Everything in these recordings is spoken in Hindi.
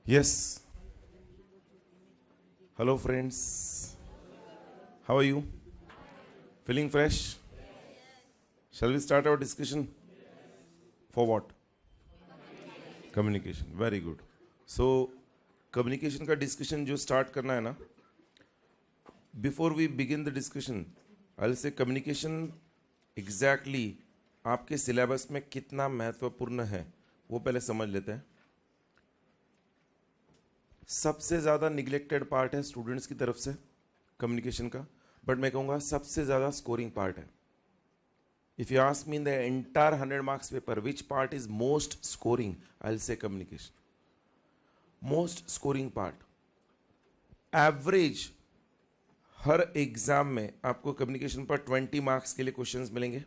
Yes. Hello, friends. How are you? Feeling fresh? Shall we start our discussion? For what? Communication. Very good. So, communication का discussion जो start करना है ना, before we begin the discussion, I'll say communication exactly आपके syllabus में कितना महत्वपूर्ण है, वो पहले समझ लेते हैं. सबसे ज़्यादा निगलेक्टेड पार्ट है स्टूडेंट्स की तरफ से कम्युनिकेशन का, बट मैं कहूँगा सबसे ज़्यादा स्कोरिंग पार्ट है. If you ask me in the entire 100 marks paper which part is most scoring, I will से communication. Most scoring part. Average हर एग्जाम में आपको कम्युनिकेशन पर 20 मार्क्स के लिए क्वेश्चंस मिलेंगे,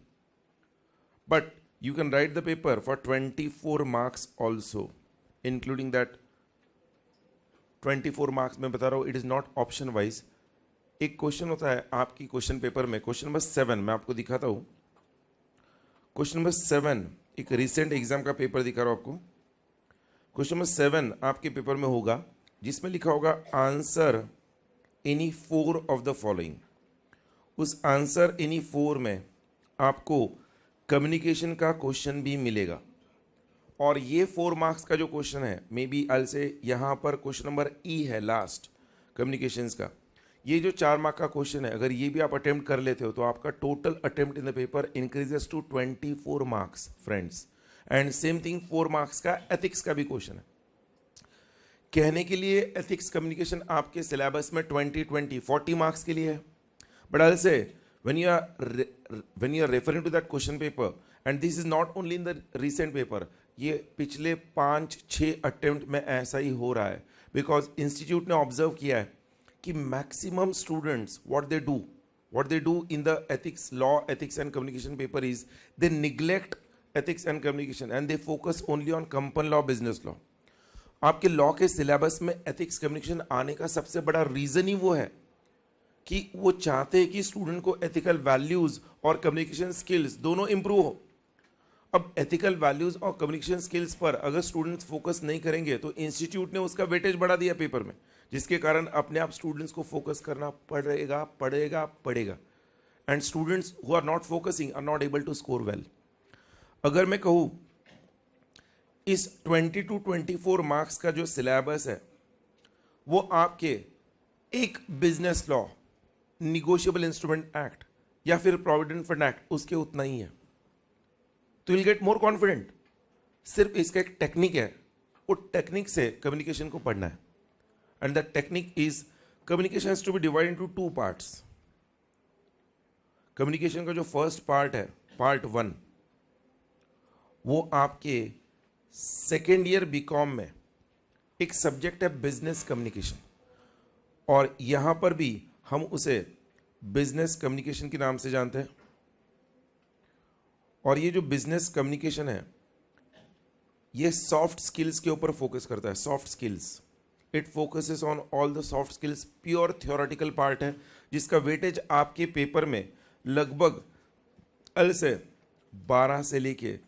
but you can write the paper for 24 marks also, including that 24 marks में बता रहा हूँ, it is not option wise. एक क्वेश्चन होता है आपकी क्वेश्चन पेपर में, क्वेश्चन नंबर 7 मैं आपको दिखाता हूँ. क्वेश्चन नंबर 7 एक रिसेंट एग्जाम का पेपर दिखा रहा हूँ आपको. क्वेश्चन नंबर 7 आपके पेपर में होगा जिसमें लिखा होगा answer any 4 of the following. उस आंसर एनी 4 में आपको कम्युनिकेशन का क्वेश्चन भी मिलेगा. और ये 4 मार्क्स का जो क्वेश्चन है, मे बी आई से यहाँ पर क्वेश्चन नंबर ई है लास्ट कम्युनिकेशंस का. ये जो 4 मार्क का क्वेश्चन है, अगर ये भी आप अटेम्प्ट कर लेते हो तो आपका total attempt in the paper increases to 24 marks friends. And same thing 4 marks का एथिक्स का भी क्वेश्चन है. कहने के लिए एथिक्स कम्युनिकेशन आपके सिलेबस में 40 मार्क्स के लिए है, बट आई से when you are referring to that question paper, and this is not only in the recent paper, ये पिछले 5-6 अटेम्प्ट में ऐसा ही हो रहा है. बिकॉज इंस्टीट्यूट ने ऑब्जर्व किया है कि maximum students what they do in the ethics, law, ethics and communication paper is they neglect ethics and communication and they focus only on company law, business law. आपके लॉ के सिलेबस में एथिक्स कम्युनिकेशन आने का सबसे बड़ा रीजन ही वो है कि वो चाहते हैं कि स्टूडेंट को एथिकल वैल्यूज और कम्युनिकेशन स्किल्स दोनों इंप्रूव हो. अब एथिकल वैल्यूज और कम्युनिकेशन स्किल्स पर अगर स्टूडेंट्स फोकस नहीं करेंगे तो इंस्टीट्यूट ने उसका वेटेज बढ़ा दिया पेपर में, जिसके कारण अपने आप स्टूडेंट्स को फोकस करना पड़ेगा. And students who are not focusing are not able to score well. अगर मैं कहूँ इस 24 मार्क्स का जो सिलेबस है वो आपके एक business law, negotiable instrument act या फिर प्रोविडेंट फंड एक्ट उसके उतना ही है, तो विल गेट मोर कॉन्फिडेंट. सिर्फ इसका एक टेक्निक है, वो टेक्निक से कम्युनिकेशन को पढ़ना है. And the technique is communication has to be divided into 2 parts. Communication का जो फर्स्ट पार्ट है, पार्ट 1, वो आपके सेकेंड ईयर बीकॉम में एक सब्जेक्ट है बिजनेस कम्युनिकेशन, और यहां पर भी हम उसे बिजनेस कम्युनिकेशन के नाम से जानते हैं. और ये जो बिजनेस कम्युनिकेशन है ये सॉफ्ट स्किल्स के ऊपर फोकस करता है. Soft skills, it focuses on all the soft skills. Pure theoretical part है जिसका वेटेज आपके पेपर में लगभग अल से 12 से लेके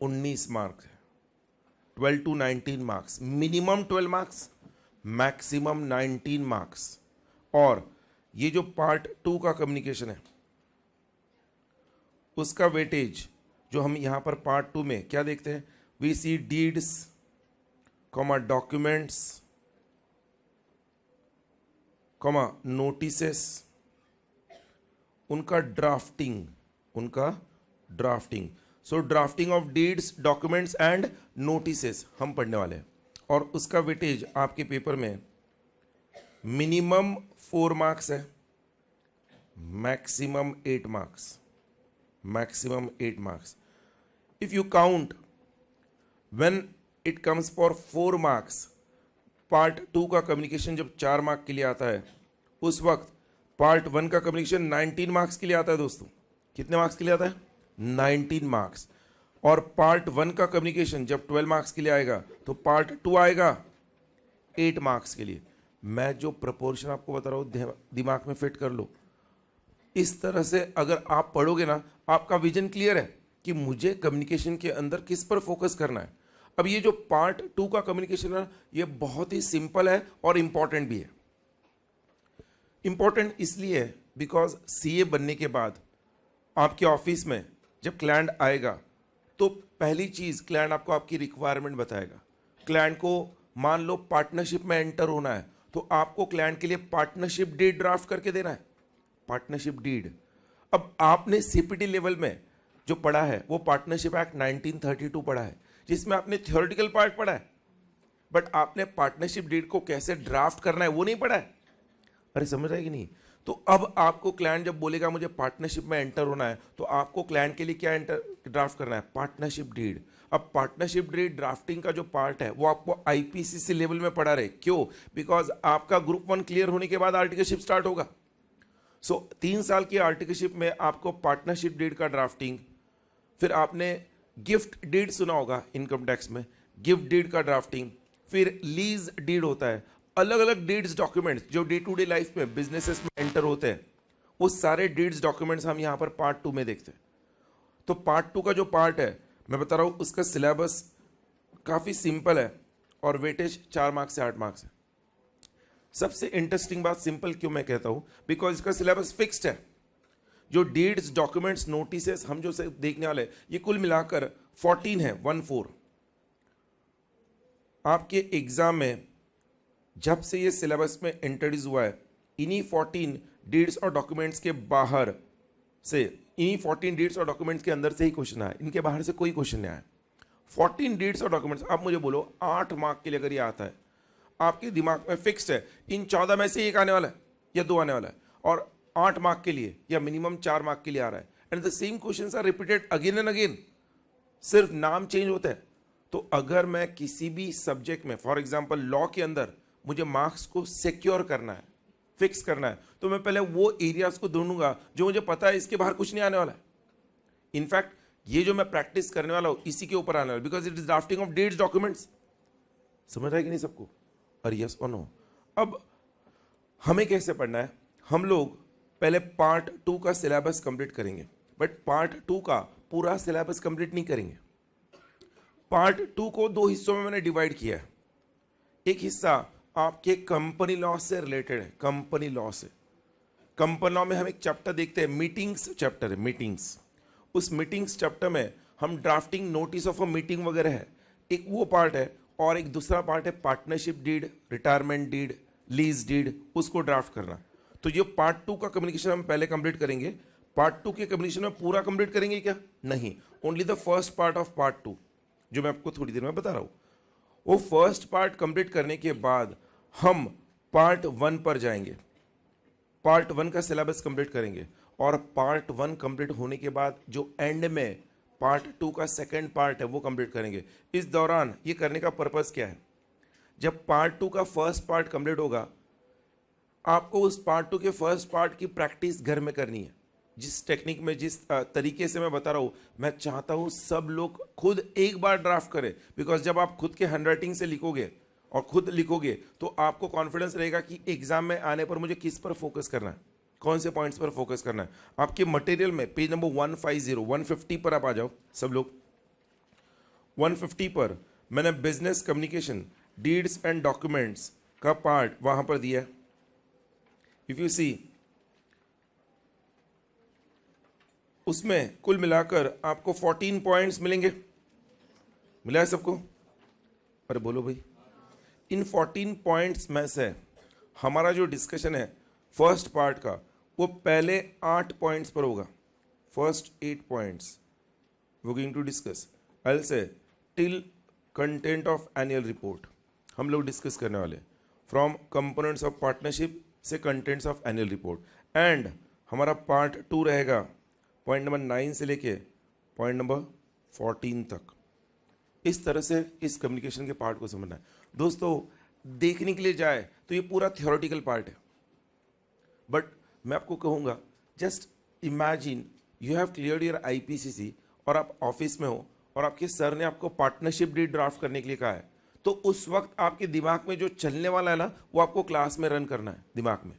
19 मार्क्स है. 12 to 19 marks, minimum 12 marks, maximum 19 marks. और ये जो पार्ट 2 का कम्युनिकेशन है उसका वेटेज जो हम यहां पर पार्ट 2 में क्या देखते हैं, we see deeds, documents, notices, उनका drafting. So drafting of deeds, documents and notices हम पढ़ने वाले हैं. और उसका वेटेज आपके पेपर में मिनिमम 4 मार्क्स है, maximum 8 marks. If you count, when it comes for 4 marks, part 2 का कम्युनिकेशन जब 4 मार्क के लिए आता है, उस वक्त पार्ट 1 का कम्युनिकेशन 19 मार्क्स के लिए आता है. दोस्तों कितने मार्क्स के लिए आता है? 19 मार्क्स. और पार्ट 1 का कम्युनिकेशन जब 12 मार्क्स के लिए आएगा तो पार्ट 2 आएगा 8 मार्क्स के लिए. मैं जो प्रपोर्शन आपको बता रहा हूँ दिमाग में फिट कर लो. इस तरह से अगर आप पढ़ोगे ना, आपका विजन क्लियर है कि मुझे कम्युनिकेशन के अंदर किस पर फोकस करना है. अब ये जो पार्ट 2 का कम्युनिकेशन है ये बहुत ही सिंपल है और इंपॉर्टेंट भी है। इंपॉर्टेंट इसलिए है बिकॉज सीए बनने के बाद आपके ऑफिस में जब क्लाइंट आएगा तो पहली चीज क्लाइंट आपको आपकी रिक्वायरमेंट बताएगा। क्लाइंट को मान लो पार्टनरशिप में एंटर होना है तो आपको क्लाइंट के लिए पार्टनरशिप डीड ड्राफ्ट करके देना है, पार्टनरशिप डीड। अब आपने सीपीटी लेवल में जो पढ़ा है वो पार्टनरशिप एक्ट 1932 पढ़ा है, जिसमें आपने थियोरेटिकल पार्ट पढ़ा है, बट आपने पार्टनरशिप डीड को कैसे ड्राफ्ट करना है वो नहीं पढ़ा है। अरे समझ रहे कि नहीं? तो अब आपको क्लाइंट जब बोलेगा मुझे पार्टनरशिप में एंटर होना है तो आपको क्लाइंट के लिए क्या एंटर ड्राफ्ट करना है, पार्टनरशिप डीड। अब पार्टनरशिप डीड ड्राफ्टिंग का जो पार्ट है वो आपको आईपीसीसी लेवल में पढ़ा रहे। क्यों? बिकॉज आपका ग्रुप 1 क्लियर होने के बाद आर्टिकलशिप स्टार्ट होगा। सो 3 साल की आर्टिकलशिप में आपको पार्टनरशिप डीड का ड्राफ्टिंग, फिर आपने गिफ्ट डीड सुना होगा इनकम टैक्स में, गिफ्ट डीड का ड्राफ्टिंग, फिर लीज डीड होता है। अलग अलग डीड्स डॉक्यूमेंट्स जो डे टू डे लाइफ में बिजनेसेस में एंटर होते हैं वो सारे डीड्स डॉक्यूमेंट्स हम यहाँ पर पार्ट 2 में देखते हैं। तो पार्ट 2 का जो पार्ट है मैं बता रहा हूँ उसका सिलेबस काफ़ी सिंपल है और वेटेज 4 मार्क्स से 8 मार्क्स है। सबसे इंटरेस्टिंग बात सिंपल क्यों मैं कहता हूँ, बिकॉज इसका सिलेबस फिक्स्ड है। जो डीड्स डॉक्यूमेंट्स नोटिसेस हम जो से देखने वाले ये कुल मिलाकर 14 है, 14। आपके एग्जाम में जब से ये सिलेबस में इंट्रोड्यूस हुआ है इन्हीं 14 डीड्स और डॉक्यूमेंट्स के बाहर से, इन्हीं 14 डीड्स और डॉक्यूमेंट्स के अंदर से ही क्वेश्चन आया, इनके बाहर से कोई क्वेश्चन नहीं आया। 14 डीड्स और डॉक्यूमेंट्स, आप मुझे बोलो 8 मार्क के लिए अगर ये आता है आपके दिमाग में फिक्स्ड है इन 14 में से एक आने वाला है या 2 आने वाला है, और 8 मार्क के लिए या मिनिमम 4 मार्क के लिए आ रहा है, and the same questions are repeated again and again, सिर्फ नाम चेंज होता है। तो अगर मैं किसी भी सब्जेक्ट में फॉर एग्जांपल लॉ के अंदर मुझे मार्क्स को सिक्योर करना है, फिक्स करना है, तो मैं पहले वो एरियाज को ढूंढूंगा जो मुझे पता है इसके बाहर कुछ नहीं आने वाला है। इनफैक्ट ये जो मैं प्रैक्टिस करने वाला हूं इसी के ऊपर आने वाला है, because it is drafting of dates documents. समझ रहा है कि नहीं सबको? और यस और नो? अब हमें कैसे पढ़ना है, हम लोग पहले पार्ट 2 का सिलेबस कंप्लीट करेंगे, बट पार्ट 2 का पूरा सिलेबस कंप्लीट नहीं करेंगे। पार्ट 2 को 2 हिस्सों में मैंने डिवाइड किया है। एक हिस्सा आपके कंपनी लॉ से रिलेटेड है, कंपनी लॉ से। कंपनी लॉ में हम एक चैप्टर देखते हैं, मीटिंग्स चैप्टर है, मीटिंग्स। उस मीटिंग्स चैप्टर में हम drafting notice of a meeting वगैरह है, एक वो पार्ट है, और एक दूसरा पार्ट है partnership deed, retirement deed, lease deed, उसको ड्राफ्ट करना। तो ये पार्ट 2 का कम्युनिकेशन हम पहले कंप्लीट करेंगे। पार्ट 2 के कम्युनिकेशन में पूरा कंप्लीट करेंगे क्या? नहीं, only the first part of part 2 जो मैं आपको थोड़ी देर में बता रहा हूं। वो फर्स्ट पार्ट कंप्लीट करने के बाद हम पार्ट 1 पर जाएंगे, पार्ट 1 का सिलेबस कंप्लीट करेंगे, और पार्ट 1 कंप्लीट होने के बाद जो एंड में पार्ट 2 का सेकंड पार्ट है वो कंप्लीट करेंगे। इस दौरान ये करने का पर्पस क्या है, जब पार्ट 2 का फर्स्ट पार्ट कंप्लीट होगा आपको उस पार्ट 2 के फर्स्ट पार्ट की प्रैक्टिस घर में करनी है। जिस टेक्निक में, जिस तरीके से मैं बता रहा हूं, मैं चाहता हूं सब लोग खुद एक बार ड्राफ्ट करें, बिकॉज जब आप खुद के हैंडराइटिंग से लिखोगे और खुद लिखोगे तो आपको कॉन्फिडेंस रहेगा कि एग्जाम में आने पर मुझे किस पर फोकस करना है, कौन से पॉइंट्स पर फोकस करना है। आपके मटेरियल में पेज नंबर 150 पर आप आ जाओ सब लोग। 150 पर मैंने business communication deeds and documents का पार्ट वहां पर दिया है। इफ यू सी, उसमें कुल मिलाकर आपको 14 पॉइंट्स मिलेंगे। मिला है सबको? अरे बोलो भाई। इन 14 पॉइंट्स में से हमारा जो डिस्कशन है फर्स्ट पार्ट का वो पहले 8 पॉइंट्स पर होगा। First 8 points we going to discuss. I will say till content of annual report हम लोग डिस्कस करने वाले, फ्रॉम कंपोनेंट्स ऑफ पार्टनरशिप से contents of annual report. And हमारा पार्ट 2 रहेगा पॉइंट नंबर 9 से लेके पॉइंट नंबर 14 तक। इस तरह से इस कम्युनिकेशन के पार्ट को समझना है। दोस्तों देखने के लिए जाए तो ये पूरा थियोरेटिकल पार्ट है, बट मैं आपको कहूँगा just imagine you have cleared your IPCC और आप ऑफिस में हो और आपके सर ने आपको पार्टनरशिप डीड ड्राफ्ट करने के लिए कहा है, तो उस वक्त आपके दिमाग में जो चलने वाला है ना वो आपको क्लास में रन करना है दिमाग में,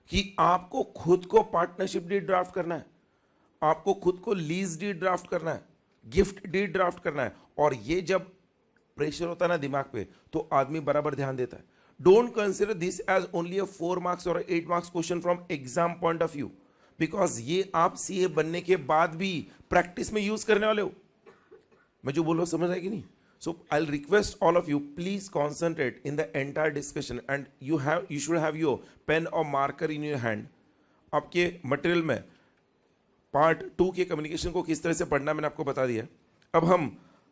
कि आपको खुद को पार्टनरशिप डीड ड्राफ्ट करना है, आपको खुद को लीज डीड ड्राफ्ट करना है, गिफ्ट डीड ड्राफ्ट करना है। और ये जब प्रेशर होता है ना दिमाग पे, तो आदमी बराबर ध्यान देता है. Don't consider this as only a 4 marks और 8 marks question from exam point of view, because ये आप सीए बनने के बाद भी प्रैक्टिस में यूज करने वाले हो. मैं जो बोल रहा हूं समझ रहा है कि नहीं? So I'll request all of you, please concentrate in the entire discussion and you should have your pen or marker in your hand. आपके मटेरियल में पार्ट 2 के कम्युनिकेशन को किस तरह से पढ़ना मैंने आपको बता दिया. अब हम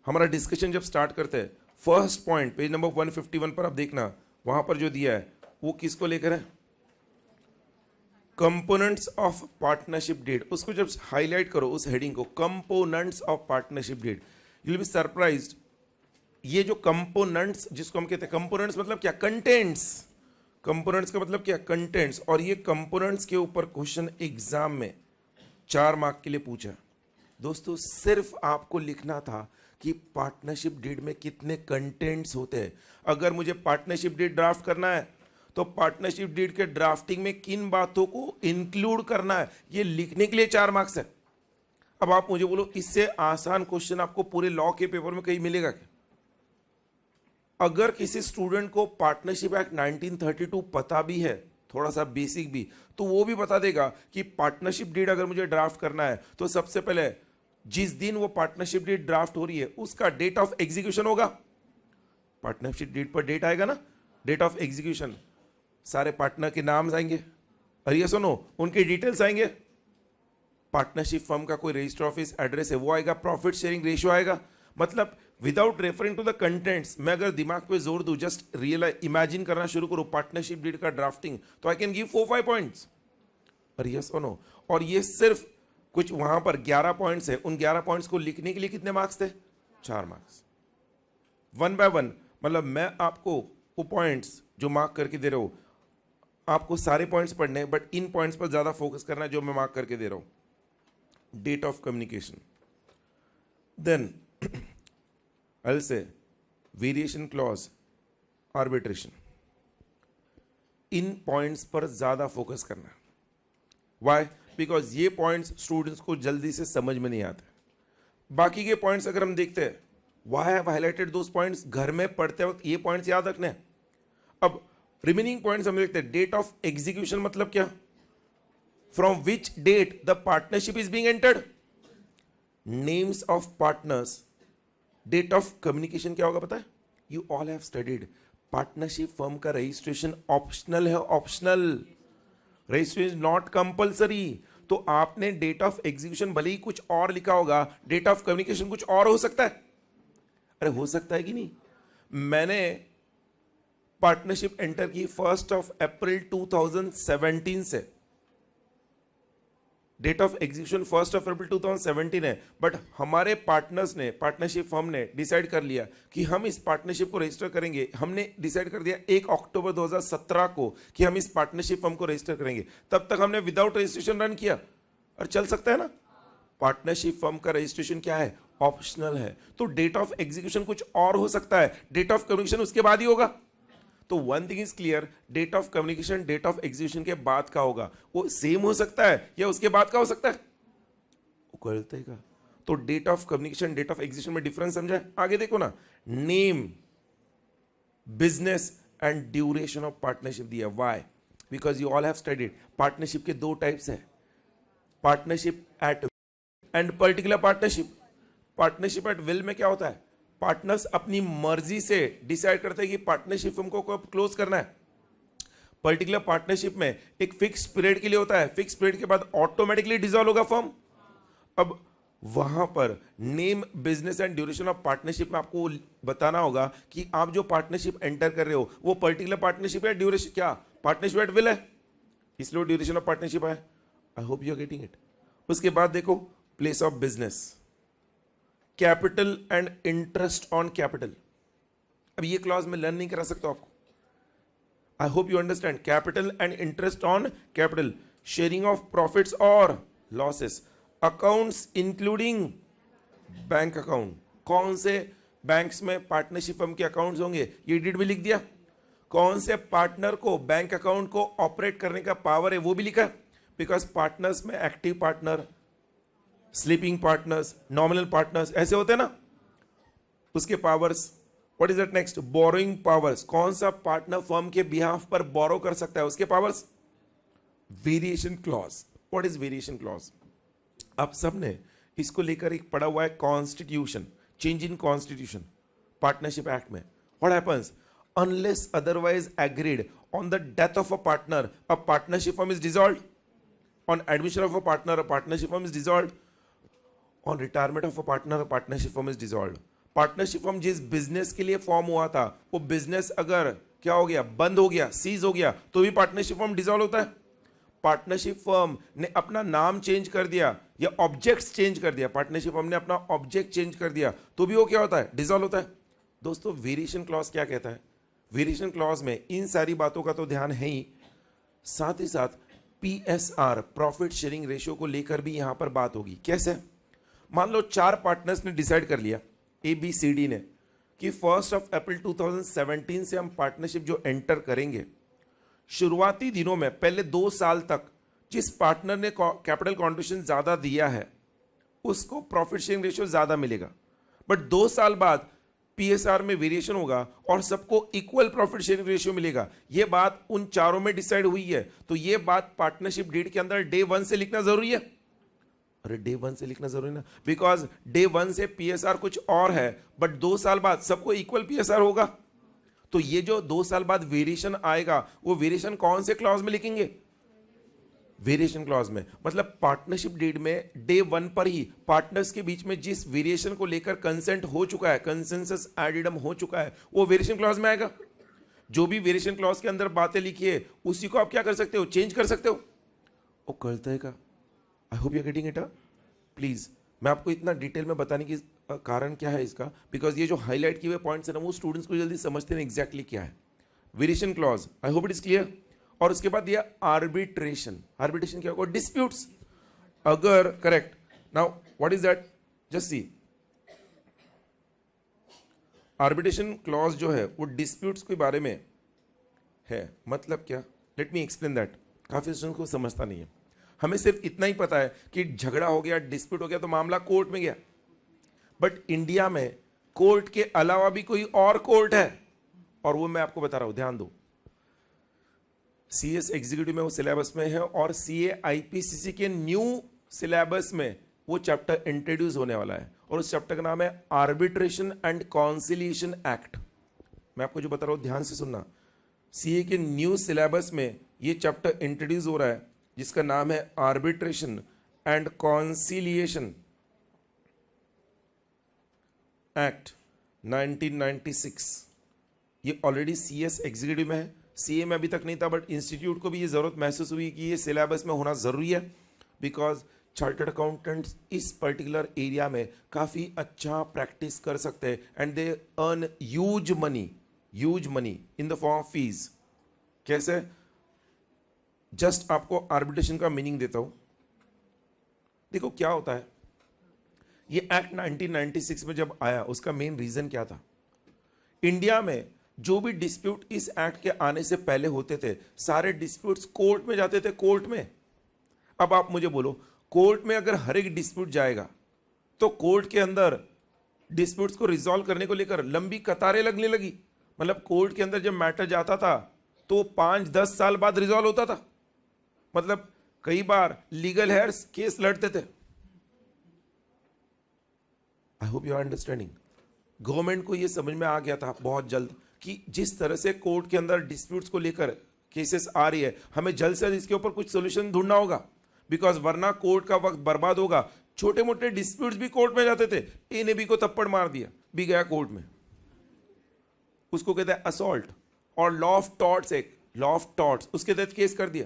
हमारा डिस्कशन जब स्टार्ट करते हैं, फर्स्ट पॉइंट पेज नंबर 151 पर आप देखना, वहां पर जो दिया है वो किसको लेकर है? Components of partnership deed. उसको जब हाईलाइट करो उस हेडिंग को, components of partnership deed, you will be surprised. ये जो कंपोनेंट्स जिसको हम कहते हैं, कंपोनेंट्स मतलब क्या? कंटेंट्स. कंपोनेंट्स का मतलब क्या? कंटेंट्स. और ये कंपोनेंट्स के ऊपर क्वेश्चन एग्जाम में 4 मार्क के लिए पूछा. दोस्तों सिर्फ आपको लिखना था कि पार्टनरशिप डीड में कितने कंटेंट्स होते हैं. अगर मुझे पार्टनरशिप डीड ड्राफ्ट करना है तो पार्टनरशिप डीड के ड्राफ्टिंग में किन बातों को इंक्लूड करना है, ये लिखने के लिए 4 मार्क्स है. अब आप मुझे बोलो, इससे आसान क्वेश्चन आपको पूरे लॉ के पेपर में कहीं मिलेगा क्या? अगर किसी स्टूडेंट को पार्टनरशिप एक्ट 1932 पता भी है, थोड़ा सा बेसिक भी, तो वो भी बता देगा कि पार्टनरशिप डीड अगर मुझे ड्राफ्ट करना है तो सबसे पहले जिस दिन वो पार्टनरशिप डीड ड्राफ्ट हो रही है उसका डेट ऑफ एग्जीक्यूशन होगा. पार्टनरशिप डीड पर डेट आएगा ना, डेट ऑफ एग्जीक्यूशन. सारे पार्टनर के नाम आएंगे, और ये सुनो उनके डिटेल्स आएंगे. पार्टनरशिप फर्म का कोई रजिस्टर ऑफिस एड्रेस है वो आएगा, प्रॉफिट शेयरिंग रेशियो आएगा. मतलब without referring to the contents, मैं अगर दिमाग पे जोर दूं, जस्ट रियलाइज इमेजिन करना शुरू करूं पार्टनरशिप डीड का ड्राफ्टिंग, तो आई कैन गिव 4-5 पॉइंट्स. और यस और नो, और ये सिर्फ कुछ वहां पर 11 पॉइंट्स है, उन 11 पॉइंट्स को लिखने के लिए कितने मार्क्स थे? 4 मार्क्स. 1 by 1. मतलब मैं आपको वो पॉइंट्स जो मार्क करके दे रहा हूं, आपको सारे पॉइंट्स पढ़ने हैं, बट इन पॉइंट्स पर ज्यादा फोकस करना है जो मैं मार्क करके दे रहा हूं. Date of communication, then I'll say variation clause, arbitration. इन पॉइंट्स पर ज्यादा फोकस करना. Why? Because ये पॉइंट्स स्टूडेंट्स को जल्दी से समझ में नहीं आते. बाकी के पॉइंट्स अगर हम देखते हैं, why have highlighted those points, घर में पढ़ते वक्त ये पॉइंट्स याद रखने हैं. अब रिमेनिंग पॉइंट्स हम देखते हैं. डेट ऑफ एग्जीक्यूशन मतलब क्या? From which date the partnership is being entered. Names of partners. Date of communication क्या होगा पता है? You all have studied. Partnership firm का रजिस्ट्रेशन ऑप्शनल है, ऑप्शनल. Registration not compulsory. तो आपने डेट ऑफ एग्जीक्यूशन भले ही कुछ और लिखा होगा, डेट ऑफ कम्युनिकेशन कुछ और हो सकता है. अरे हो सकता है कि नहीं? मैंने पार्टनरशिप एंटर की 1 अप्रैल 2017 से. डेट ऑफ एग्जीक्यूशन 1 अप्रैल 2017 है, बट हमारे पार्टनर्स ने, पार्टनरशिप फर्म ने डिसाइड कर लिया कि हम इस पार्टनरशिप को रजिस्टर करेंगे. हमने डिसाइड कर दिया 1 अक्टूबर 2017 को कि हम इस पार्टनरशिप फर्म को रजिस्टर करेंगे. तब तक हमने विदाउट रजिस्ट्रेशन रन किया, और चल सकता है ना. पार्टनरशिप फर्म का रजिस्ट्रेशन क्या है? ऑप्शनल है. तो डेट ऑफ एग्जीक्यूशन कुछ और हो सकता है, डेट ऑफ कम्युनिकेशन उसके बाद ही होगा. तो one thing is clear, date of communication date of execution के बाद का होगा. वो सेम हो सकता है या उसके बाद का हो सकता है, वो करते का. तो date of communication date of execution में डिफरेंस समझा है? आगे देखो ना. Name, business and duration of partnership दिया. Why? Because you all have studied. Partnership के 2 टाइप्स है, partnership at and particular partnership. Partnership at will में क्या होता है? पार्टनर्स अपनी मर्जी से डिसाइड करते हैं कि पार्टनरशिप फर्म को कब क्लोज करना है. पर्टिकुलर पार्टनरशिप में एक फिक्स पीरियड के लिए होता है, फिक्स पीरियड के बाद ऑटोमेटिकली डिसॉल्व होगा फर्म. अब वहां पर name, business and duration of partnership में आपको बताना होगा कि आप जो पार्टनरशिप एंटर कर रहे हो वो पर्टिकुलर पार्टनरशिप है, ड्यूरेशन क्या? पार्टनरशिप एट विल है, इसलिए ड्यूरेशन ऑफ पार्टनरशिप है. I hope you are getting it. उसके बाद देखो place of business, capital and interest on capital. अब ये क्लॉज में लर्न नहीं करा सकता आपको. I hope you understand. Capital and interest on capital, sharing of profits और losses, accounts including bank account. कौन से बैंक्स में पार्टनरशिप फर्म के अकाउंट्स होंगे ये डीड में लिख दिया. कौन से पार्टनर को बैंक अकाउंट को ऑपरेट करने का पावर है वो भी लिखा. बिकॉज पार्टनर्स में active partner, sleeping partners, nominal partners ऐसे होते हैं ना, उसके powers. What is that next? Borrowing powers. कौन सा पार्टनर फर्म के बिहाफ पर बोरो कर सकता है, उसके powers. Variation clause. What is variation clause? आप सबने इसको लेकर एक पढ़ा हुआ है, constitution, change in constitution, partnership act में। What happens? Unless otherwise agreed on the death of a partner, a partnership firm is dissolved. On admission of a partner, a partnership firm is dissolved. On retirement of a partner, a partnership firm is dissolved. Partnership firm जिस बिजनेस के लिए फॉर्म हुआ था, वो बिजनेस अगर क्या हो गया, बंद हो गया, सीज हो गया, तो भी पार्टनरशिप फर्म डिसॉल्व होता है। पार्टनरशिप फर्म ने अपना नाम चेंज कर दिया या ऑब्जेक्ट्स चेंज कर दिया, पार्टनरशिप फर्म ने अपना ऑब्जेक्ट चेंज कर दिया, तो भी वो क्या होता है, डिसॉल्व होता है। दोस्तों वेरिएशन क्लॉज क्या कहता है? वेरिएशन क्लॉज में इन सारी बातों का तो ध्यान है ही, साथ ही साथ PSR, प्रॉफिट शेयरिंग रेशियो को लेकर भी यहां पर बात होगी। कैसे? मान लो 4 पार्टनर्स ने डिसाइड कर लिया, ABCD ने, कि 1 अप्रैल 2017 से हम पार्टनरशिप जो एंटर करेंगे, शुरुआती दिनों में पहले 2 साल तक जिस पार्टनर ने कैपिटल कॉन्ट्रीब्यूशन ज्यादा दिया है उसको प्रॉफिट शेयरिंग रेशियो ज्यादा मिलेगा, बट 2 साल बाद PSR में वेरिएशन होगा और सबको इक्वल प्रॉफिट शेयरिंग रेशियो मिलेगा। यह बात उन चारों में डिसाइड हुई है, तो यह बात पार्टनरशिप डीड के अंदर डे 1 से लिखना जरूरी है। अरे डे 1 से लिखना जरूरी ना, बिकॉज डे 1 से PSR कुछ और है, बट 2 साल बाद सबको इक्वल PSR होगा। तो ये जो 2 साल बाद वेरिएशन आएगा, वो वेरिएशन कौन से क्लॉज में लिखेंगे? वेरिएशन क्लॉज में। मतलब पार्टनरशिप डीड में डे 1 पर ही पार्टनर्स के बीच में जिस वेरिएशन को लेकर कंसेंट हो चुका है, कंसेंसस एडिडम हो चुका है, वो वेरिएशन क्लॉज में आएगा। जो भी वेरिएशन क्लॉज के अंदर बातें लिखी है उसी को आप क्या कर सकते हो, चेंज कर सकते हो। वो करता है का? I hope you are getting it. Please, मैं आपको इतना डिटेल में बताने की कारण क्या है इसका, बिकॉज ये जो हाईलाइट किए हुए पॉइंट्स है ना, वो स्टूडेंट्स को जल्दी समझते हैं एग्जैक्टली क्या है variation clause. I hope it is clear. और उसके बाद दिया आर्बिट्रेशन। आर्बिट्रेशन क्या होगा? डिस्प्यूट्स। अगर correct, now what is that? Just see, arbitration clause जो है वो डिस्प्यूट्स के बारे में है। मतलब क्या? Let me explain that. काफी स्टूडेंट्स को समझता नहीं है। हमें सिर्फ इतना ही पता है कि झगड़ा हो गया, डिस्प्यूट हो गया, तो मामला कोर्ट में गया, बट इंडिया में कोर्ट के अलावा भी कोई और कोर्ट है, और वो मैं आपको बता रहा हूं, ध्यान दो। CS एग्जीक्यूटिव में वो सिलेबस में है, और CA IPCC के न्यू सिलेबस में वो चैप्टर इंट्रोड्यूस होने वाला है, और उस चैप्टर का नाम है आर्बिट्रेशन एंड कॉन्सिलिएशन एक्ट। मैं आपको जो बता रहा हूं ध्यान से सुनना। CA के न्यू सिलेबस में ये चैप्टर इंट्रोड्यूस हो रहा है जिसका नाम है आर्बिट्रेशन एंड कॉन्सिलिएशन एक्ट 1996। ये ऑलरेडी CS एग्जीक्यूटिव में है, CA में अभी तक नहीं था, बट इंस्टीट्यूट को भी ये जरूरत महसूस हुई कि ये सिलेबस में होना जरूरी है, बिकॉज चार्टर्ड अकाउंटेंट्स इस पर्टिकुलर एरिया में काफी अच्छा प्रैक्टिस कर सकते हैं, and they earn huge money in the form of fees. कैसे? जस्ट आपको आर्बिट्रेशन का मीनिंग देता हूं। देखो क्या होता है, ये एक्ट 1996 में जब आया, उसका मेन रीजन क्या था? इंडिया में जो भी डिस्प्यूट इस एक्ट के आने से पहले होते थे, सारे डिस्प्यूट्स कोर्ट में जाते थे, कोर्ट में। अब आप मुझे बोलो, कोर्ट में अगर हर एक डिस्प्यूट जाएगा तो कोर्ट के अंदर डिस्प्यूट्स को रिजॉल्व करने को लेकर लंबी कतारें लगने लगी। मतलब कोर्ट के अंदर जब मैटर जाता था तो 5-10 साल बाद रिजॉल्व होता था। मतलब कई बार लीगल हेयर्स केस लड़ते थे। I hope you are understanding. Government को यह समझ में आ गया था बहुत जल्द कि जिस तरह से कोर्ट के अंदर डिस्प्यूट्स को लेकर केसेस आ रही है, हमें जल्द से जल्द इसके ऊपर कुछ सोल्यूशन ढूंढना होगा, बिकॉज वरना कोर्ट का वक्त बर्बाद होगा। छोटे मोटे डिस्प्यूट्स भी कोर्ट में जाते थे। ए ने बी को थप्पड़ मार दिया, बी गया कोर्ट में, उसको कहते हैं असॉल्ट, और लॉ ऑफ टॉर्ट्स, एक लॉ ऑफ टॉर्ट्स, उसके तहत केस कर दिया।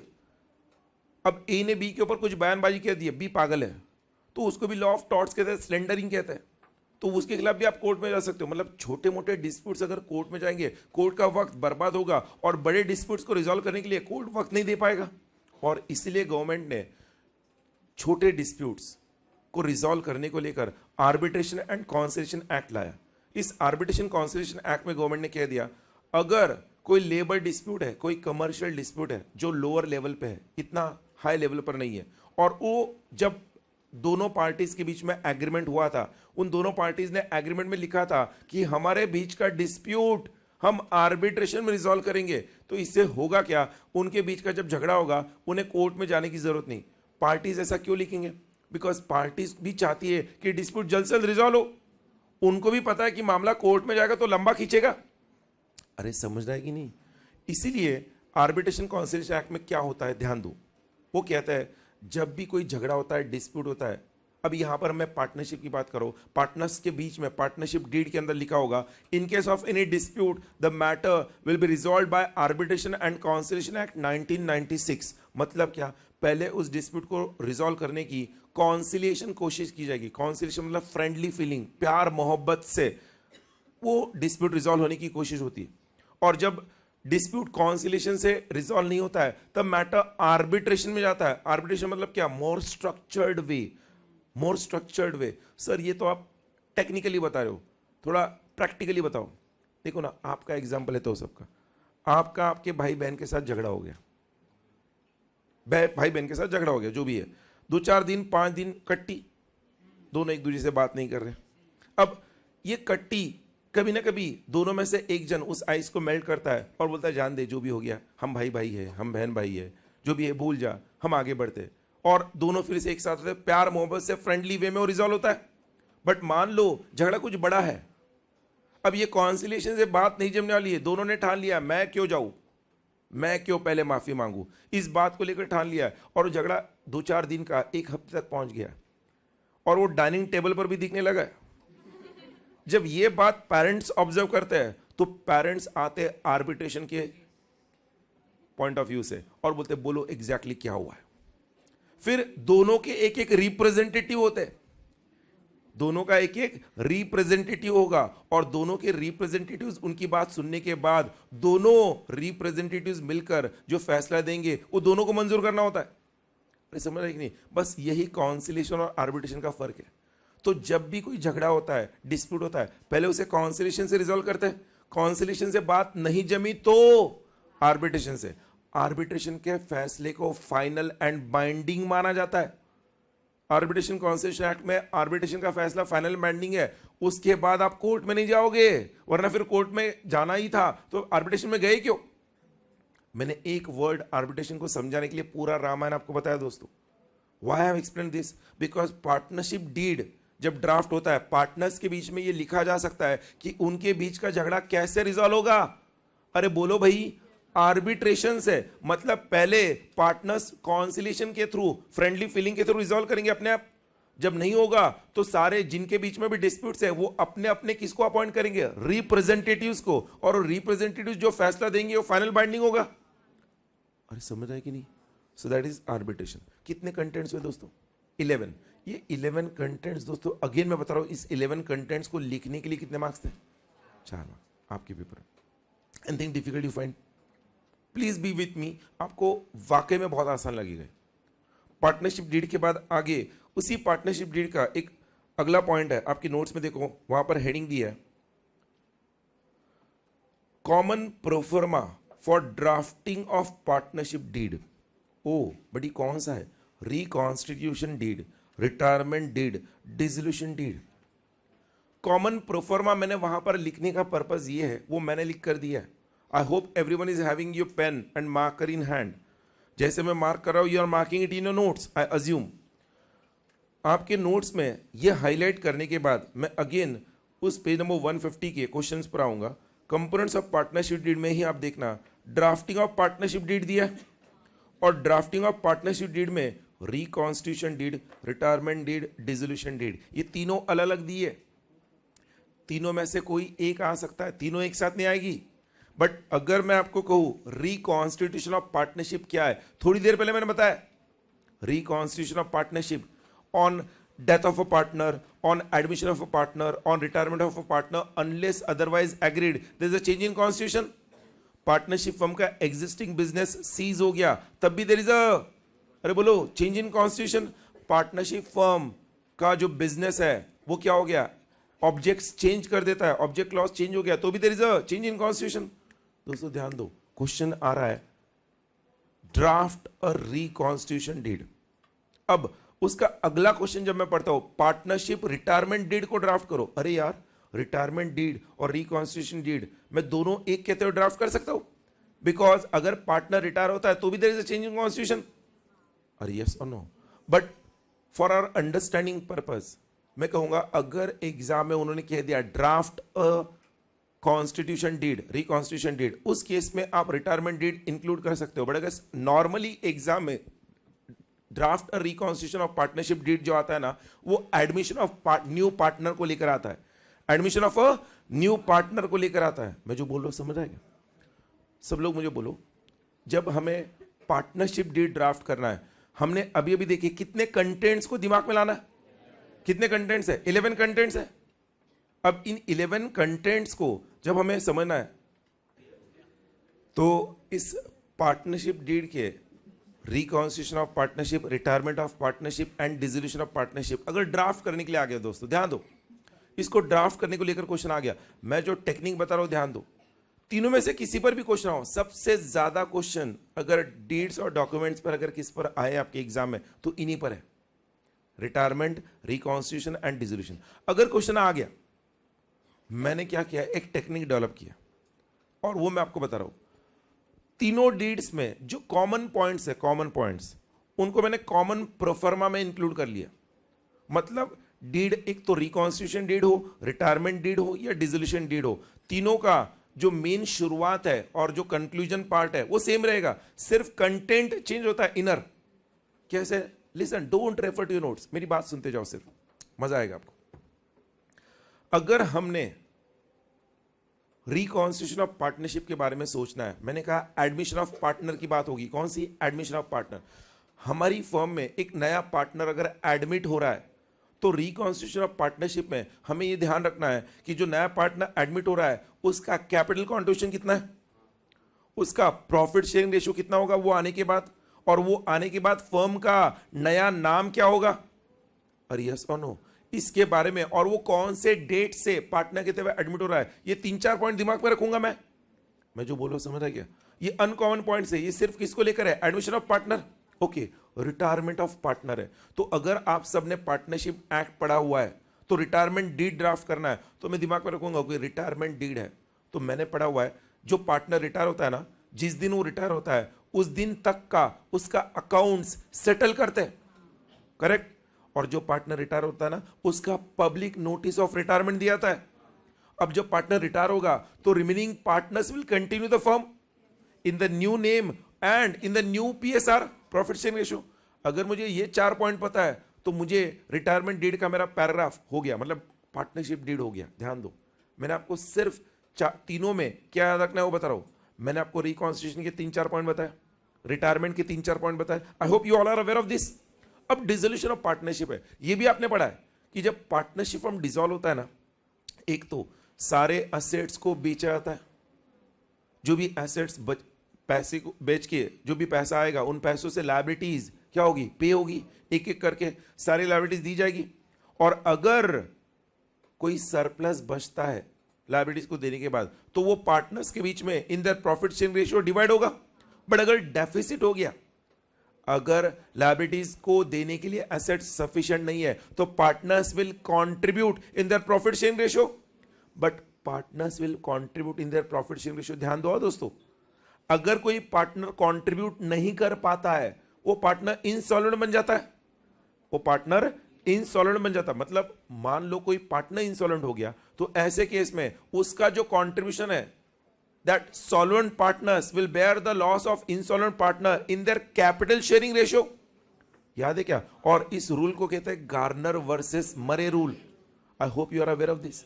अब ए ने बी के ऊपर कुछ बयानबाजी कर दी, बी पागल है, तो उसको भी लॉ ऑफ टॉर्ट्स कहते हैं, स्लेंडरिंग कहते हैं, तो उसके खिलाफ भी आप कोर्ट में जा सकते हो। मतलब छोटे मोटे डिस्प्यूट्स अगर कोर्ट में जाएंगे, कोर्ट का वक्त बर्बाद होगा, और बड़े डिस्प्यूट्स को रिजॉल्व करने के लिए कोर्ट वक्त नहीं दे पाएगा। और इसलिए गवर्नमेंट ने छोटे डिस्प्यूट्स को रिजॉल्व करने को लेकर आर्बिट्रेशन एंड कॉन्सिलिएशन एक्ट लाया। इस आर्बिट्रेशन कॉन्सिलिएशन एक्ट में गवर्नमेंट ने कह दिया, अगर कोई लेबर डिस्प्यूट है, कोई कमर्शियल डिस्प्यूट है जो लोअर लेवल पे है, इतना हाई लेवल पर नहीं है, और वो जब दोनों पार्टीज के बीच में एग्रीमेंट हुआ था, उन दोनों पार्टीज ने एग्रीमेंट में लिखा था कि हमारे बीच का डिस्प्यूट हम आर्बिट्रेशन में रिजॉल्व करेंगे। तो इससे होगा क्या, उनके बीच का जब झगड़ा होगा उन्हें कोर्ट में जाने की जरूरत नहीं। पार्टीज ऐसा क्यों लिखेंगे? बिकॉज पार्टीज भी चाहती है कि डिस्प्यूट जल्द से जल्द रिजॉल्व हो। उनको भी पता है कि मामला कोर्ट में जाएगा तो लंबा खींचेगा। अरे समझ रहा है कि नहीं? इसीलिए आर्बिट्रेशन कॉन्सिलिएशन एक्ट में क्या होता है, ध्यान दो। वो कहता है जब भी कोई झगड़ा होता है, डिस्प्यूट होता है, अब यहां पर मैं पार्टनरशिप की बात करो, पार्टनर्स के बीच में पार्टनरशिप डीड के अंदर लिखा होगा, in case of any dispute the matter will be resolved by arbitration and conciliation act 1996। मतलब क्या, पहले उस डिस्प्यूट को रिजॉल्व करने की कॉन्सिलिएशन कोशिश की जाएगी। कॉन्सिलिएशन मतलब फ्रेंडली फीलिंग, प्यार मोहब्बत से वो डिस्प्यूट रिजॉल्व होने की कोशिश होती है। और जब डिस्प्यूट कॉन्सिलिएशन से रिजॉल्व नहीं होता है तब मैटर आर्बिट्रेशन में जाता है। आर्बिट्रेशन मतलब क्या, more structured way, more structured way. Sir ये तो आप टेक्निकली बता रहे हो, थोड़ा प्रैक्टिकली बताओ। देखो ना, आपका एग्जांपल है तो सबका, आपका आपके भाई बहन के साथ झगड़ा हो गया, भाई बहन के साथ झगड़ा हो गया, जो भी है, 2-4 दिन 5 दिन कट्टी, दोनों एक दूसरे से बात नहीं कर रहे। अब ये कट्टी कभी ना कभी दोनों में से एक जन उस आइस को मेल्ट करता है और बोलता है जान दे, जो भी हो गया, हम भाई भाई है, हम बहन भाई है, जो भी है भूल जा, हम आगे बढ़ते। और दोनों फिर से एक साथ होते, प्यार मोहब्बत से फ्रेंडली वे में वो रिजॉल्व होता है। बट मान लो झगड़ा कुछ बड़ा है, अब ये कॉन्सिलिएशन से बात नहीं जमने वाली है, दोनों ने ठान लिया मैं क्यों जाऊं, मैं क्यों पहले माफी मांगू, इस बात को लेकर ठान लिया, और झगड़ा 2-4 दिन का 1 हफ्ते तक पहुंच गया और वो डाइनिंग टेबल पर भी दिखने लगा। जब ये बात पेरेंट्स ऑब्जर्व करते हैं तो पेरेंट्स आते आर्बिट्रेशन के पॉइंट ऑफ व्यू से और बोलते बोलो एग्जैक्टली क्या हुआ है। फिर दोनों के एक एक रिप्रेजेंटेटिव होते हैं, दोनों का एक एक रिप्रेजेंटेटिव होगा और दोनों के रिप्रेजेंटेटिव्स उनकी बात सुनने के बाद दोनों रिप्रेजेंटेटिव्स मिलकर जो फैसला देंगे वो दोनों को मंजूर करना होता है। अरे समझ रहे कि नहीं? बस यही कॉन्सिलिएशन और आर्बिट्रेशन का फर्क है। तो जब भी कोई झगड़ा होता है, डिस्प्यूट होता है, पहले उसे कॉन्सिलिएशन से रिजॉल्व करते हैं, कॉन्सिलिएशन से बात नहीं जमी तो आर्बिट्रेशन से। आर्बिट्रेशन के फैसले को फाइनल एंड बाइंडिंग माना जाता है। आर्बिट्रेशन कॉन्सिलिएशन एक्ट में आर्बिट्रेशन का फैसला फाइनल बाइंडिंग है, उसके बाद आप कोर्ट में नहीं जाओगे, वरना फिर कोर्ट में जाना ही था तो आर्बिट्रेशन में गए क्यों? मैंने एक वर्ड आर्बिट्रेशन को समझाने के लिए पूरा रामायण आपको बताया दोस्तों। Why I have explained this? Because partnership deed जब ड्राफ्ट होता है, पार्टनर्स के बीच में ये लिखा जा सकता है कि उनके बीच का झगड़ा कैसे रिजॉल्व होगा। अरे बोलो भाई, आर्बिट्रेशन से। मतलब पहले पार्टनर्स कॉन्सिलिएशन के थ्रू, फ्रेंडली फीलिंग के थ्रू रिजॉल्व करेंगे अपने आप। जब नहीं होगा तो सारे जिनके बीच में भी डिस्प्यूट्स है वो अपने अपने किसको अपॉइंट करेंगे, रिप्रेजेंटेटिव्स को, और रिप्रेजेंटेटिव्स जो फैसला देंगे वो फाइनल बाइंडिंग होगा। अरे समझ रहा है कि नहीं? So that is arbitration. कितने कंटेंट्स हुए दोस्तों? 11। ये 11 कंटेंट्स दोस्तों, अगेन मैं बता रहा हूं, इस 11 कंटेंट्स को लिखने के लिए कितने मार्क्स थे? 4 मार्क्स आपके paper. Anything difficult you find? Please be with me, आपको वाकई में बहुत आसान लगेगा। पार्टनरशिप डीड के बाद आगे उसी पार्टनरशिप डीड का एक अगला पॉइंट है, आपकी नोट्स में देखो, वहां पर हेडिंग दी है common proforma for drafting of partnership deed. ओ बड़ी कौन सा है? Reconstitution deed, retirement deed, dissolution deed. Common proforma मैंने वहां पर लिखने का पर्पज ये है, वो मैंने लिख कर दिया है। I hope everyone is having your pen and marker in hand. जैसे मैं मार्क कर रहा हूं, you are marking it in your notes, I assume. आपके नोट्स में ये हाईलाइट करने के बाद मैं अगेन उस पेज नंबर 150 के क्वेश्चंस पर आऊंगा। कंपोनेंट्स ऑफ पार्टनरशिप डीड में ही आप देखना ड्राफ्टिंग ऑफ पार्टनरशिप डीड दिया है, और ड्राफ्टिंग ऑफ पार्टनरशिप डीड में reconstitution deed, retirement deed, dissolution deed, ये तीनों अलग अलग दिए। तीनों में से कोई एक आ सकता है, तीनों एक साथ नहीं आएगी। बट अगर मैं आपको कहूं रिकॉन्स्टिट्यूशन ऑफ पार्टनरशिप क्या है, थोड़ी देर पहले मैंने बताया reconstitution of partnership on death of a partner, on admission of a partner, on retirement of a partner, unless otherwise agreed there is a change in constitution. Partnership firm का एग्जिस्टिंग बिजनेस सीज हो गया तब भी देयर इज अ, अरे बोलो, change in constitution. Partnership firm का जो बिजनेस है वो क्या हो गया, ऑब्जेक्ट्स चेंज कर देता है, ऑब्जेक्ट क्लॉज चेंज हो गया तो भी there is a change in constitution. दोस्तों ध्यान दो, क्वेश्चन आ रहा है ड्राफ्ट अ रिकॉन्स्टिट्यूशन डीड। अब उसका अगला क्वेश्चन जब मैं पढ़ता हूं, पार्टनरशिप रिटायरमेंट डीड को ड्राफ्ट करो। अरे यार, रिटायरमेंट डीड और रिकॉन्स्टिट्यूशन डीड मैं दोनों एक कहते हुए ड्राफ्ट कर सकता हूं, बिकॉज अगर पार्टनर रिटायर होता है तो भी there is a change in constitution. अरे यस और no, but for our understanding purpose मैं कहूंगा, अगर एग्जाम में उन्होंने कह दिया draft a constitution deed, reconstitution deed, उस केस में आप रिटायरमेंट डीड इंक्लूड कर सकते हो। बट अगर नॉर्मली एग्जाम में ड्राफ्ट और रिकॉन्स्टिट्यूशन ऑफ पार्टनरशिप डीड जो आता है ना, वो एडमिशन ऑफ न्यू पार्टनर को लेकर आता है, admission of a new partner को लेकर आता है। मैं जो बोल रहा हूं समझ आएगा? सब लोग मुझे बोलो, जब हमें पार्टनरशिप डीड ड्राफ्ट करना है, हमने अभी अभी देखिए कितने कंटेंट्स को दिमाग में लाना है। कितने कंटेंट्स है? 11 कंटेंट्स है। अब इन 11 कंटेंट्स को जब हमें समझना है, तो इस पार्टनरशिप डीड के reconstitution of partnership, retirement of partnership and dissolution of partnership अगर ड्राफ्ट करने के लिए आ गया, दोस्तों ध्यान दो, इसको ड्राफ्ट करने को लेकर क्वेश्चन आ गया, मैं जो टेक्निक बता रहा हूं ध्यान दो, तीनों में से किसी पर भी क्वेश्चन हो, सबसे ज्यादा क्वेश्चन अगर डीड्स और डॉक्यूमेंट्स पर अगर किस पर आए आपके एग्जाम में तो इन्हीं पर है, रिटायरमेंट, रिकॉन्स्टिट्यूशन एंड डिसोल्यूशन। अगर क्वेश्चन आ गया, मैंने क्या किया, एक टेक्निक डेवलप किया और वो मैं आपको बता रहा हूं। तीनों डीड्स में जो कॉमन पॉइंट्स है, कॉमन पॉइंट्स, उनको मैंने कॉमन प्रोफर्मा में इंक्लूड कर लिया। मतलब डीड एक तो रिकॉन्स्टिट्यूशन डीड हो, रिटायरमेंट डीड हो या डिसोल्यूशन डीड हो, तीनों का जो मेन शुरुआत है और जो कंक्लूजन पार्ट है वो सेम रहेगा, सिर्फ कंटेंट चेंज होता है, इनर। कैसे? Listen, don't refer to your notes, मेरी बात सुनते जाओ, सिर्फ मजा आएगा आपको। अगर हमने रिकॉन्स्टिट्यूशन ऑफ पार्टनरशिप के बारे में सोचना है, मैंने कहा एडमिशन ऑफ पार्टनर की बात होगी। कौन सी? Admission of partner. हमारी फर्म में एक नया पार्टनर अगर एडमिट हो रहा है तो रिकॉन्स्टिट्यूशन ऑफ पार्टनरशिप में हमें यह ध्यान रखना है कि जो नया पार्टनर एडमिट हो रहा है उसका कैपिटल कॉन्ट्रीब्यूशन कितना है, उसका प्रॉफिट शेयरिंग रेशियो कितना होगा वो आने के बाद, और वो आने के बाद फर्म का नया नाम क्या होगा, और यस और नो, इसके बारे में, और वो कौन से डेट से पार्टनर के तहत एडमिट हो रहा है, ये 3-4 पॉइंट दिमाग में रखूंगा मैं जो बोल रहा हूं समझ रहा क्या? ये अनकॉमन पॉइंट्स है, ये सिर्फ किसको लेकर है? Admission of partner. Okay, retirement of partner है, तो अगर आप सबने पार्टनरशिप एक्ट पढ़ा हुआ है तो रिटायरमेंट डीड ड्राफ्ट करना है, तो मैं दिमाग में रखूंगा कि रिटायरमेंट डीड है तो मैंने पढ़ा हुआ है, जो पार्टनर रिटायर होता है ना, जिस दिन वो रिटायर होता है उस दिन तक का उसका अकाउंट्स सेटल करते हैं, करेक्ट? और जो पार्टनर रिटायर होता है ना, उसका पब्लिक नोटिस ऑफ रिटायरमेंट दिया जाता है। अब जब पार्टनर रिटायर होगा तो remaining partners will continue the firm in the new name and in the new PSR, profit sharing ratio. अगर मुझे ये 4 पॉइंट पता है तो मुझे रिटायरमेंट डीड का मेरा पैराग्राफ हो गया, मतलब पार्टनरशिप डीड हो गया। ध्यान दो, मैंने आपको सिर्फ तीनों में क्या याद रखना है वो बता रहा हूं। मैंने आपको रिकॉन्स्टिट्यूशन के 3-4 पॉइंट बताया, रिटायरमेंट के 3-4 पॉइंट बताए। I hope you all are aware of this. अब डिसोल्यूशन ऑफ पार्टनरशिप है, ये भी आपने पढ़ा है कि जब पार्टनरशिप फॉर्म डिसॉल्व होता है ना, एक तो सारे एसेट्स को बेचा जाता है, जो भी एसेट्स पैसे को बेच के जो भी पैसा आएगा उन पैसों से लायबिलिटीज क्या होगी, पे होगी, एक एक करके सारी लायबिलिटीज दी जाएगी। और अगर कोई सरप्लस बचता है लायबिलिटीज को देने के बाद तो वो पार्टनर्स के बीच में in their profit sharing ratio divide होगा। बट अगर डेफिसिट हो गया, अगर लायबिलिटीज को देने के लिए एसेट सफिशिएंट नहीं है तो partners will contribute in their profit sharing ratio, but partners will contribute in their profit sharing ratio. ध्यान दो दोस्तों, अगर कोई पार्टनर कंट्रीब्यूट नहीं कर पाता है वो पार्टनर इंसॉल्वेंट बन जाता है, वो पार्टनर इंसॉल्वेंट बन जाता है। मतलब मान लो कोई पार्टनर इंसॉल्वेंट हो गया तो ऐसे केस में उसका जो कंट्रीब्यूशन है, that solvent partners will bear the loss of insolvent partner in their capital sharing ratio। याद है क्या? और इस रूल को कहते हैं Garner versus Murray rule. I hope you are aware of this.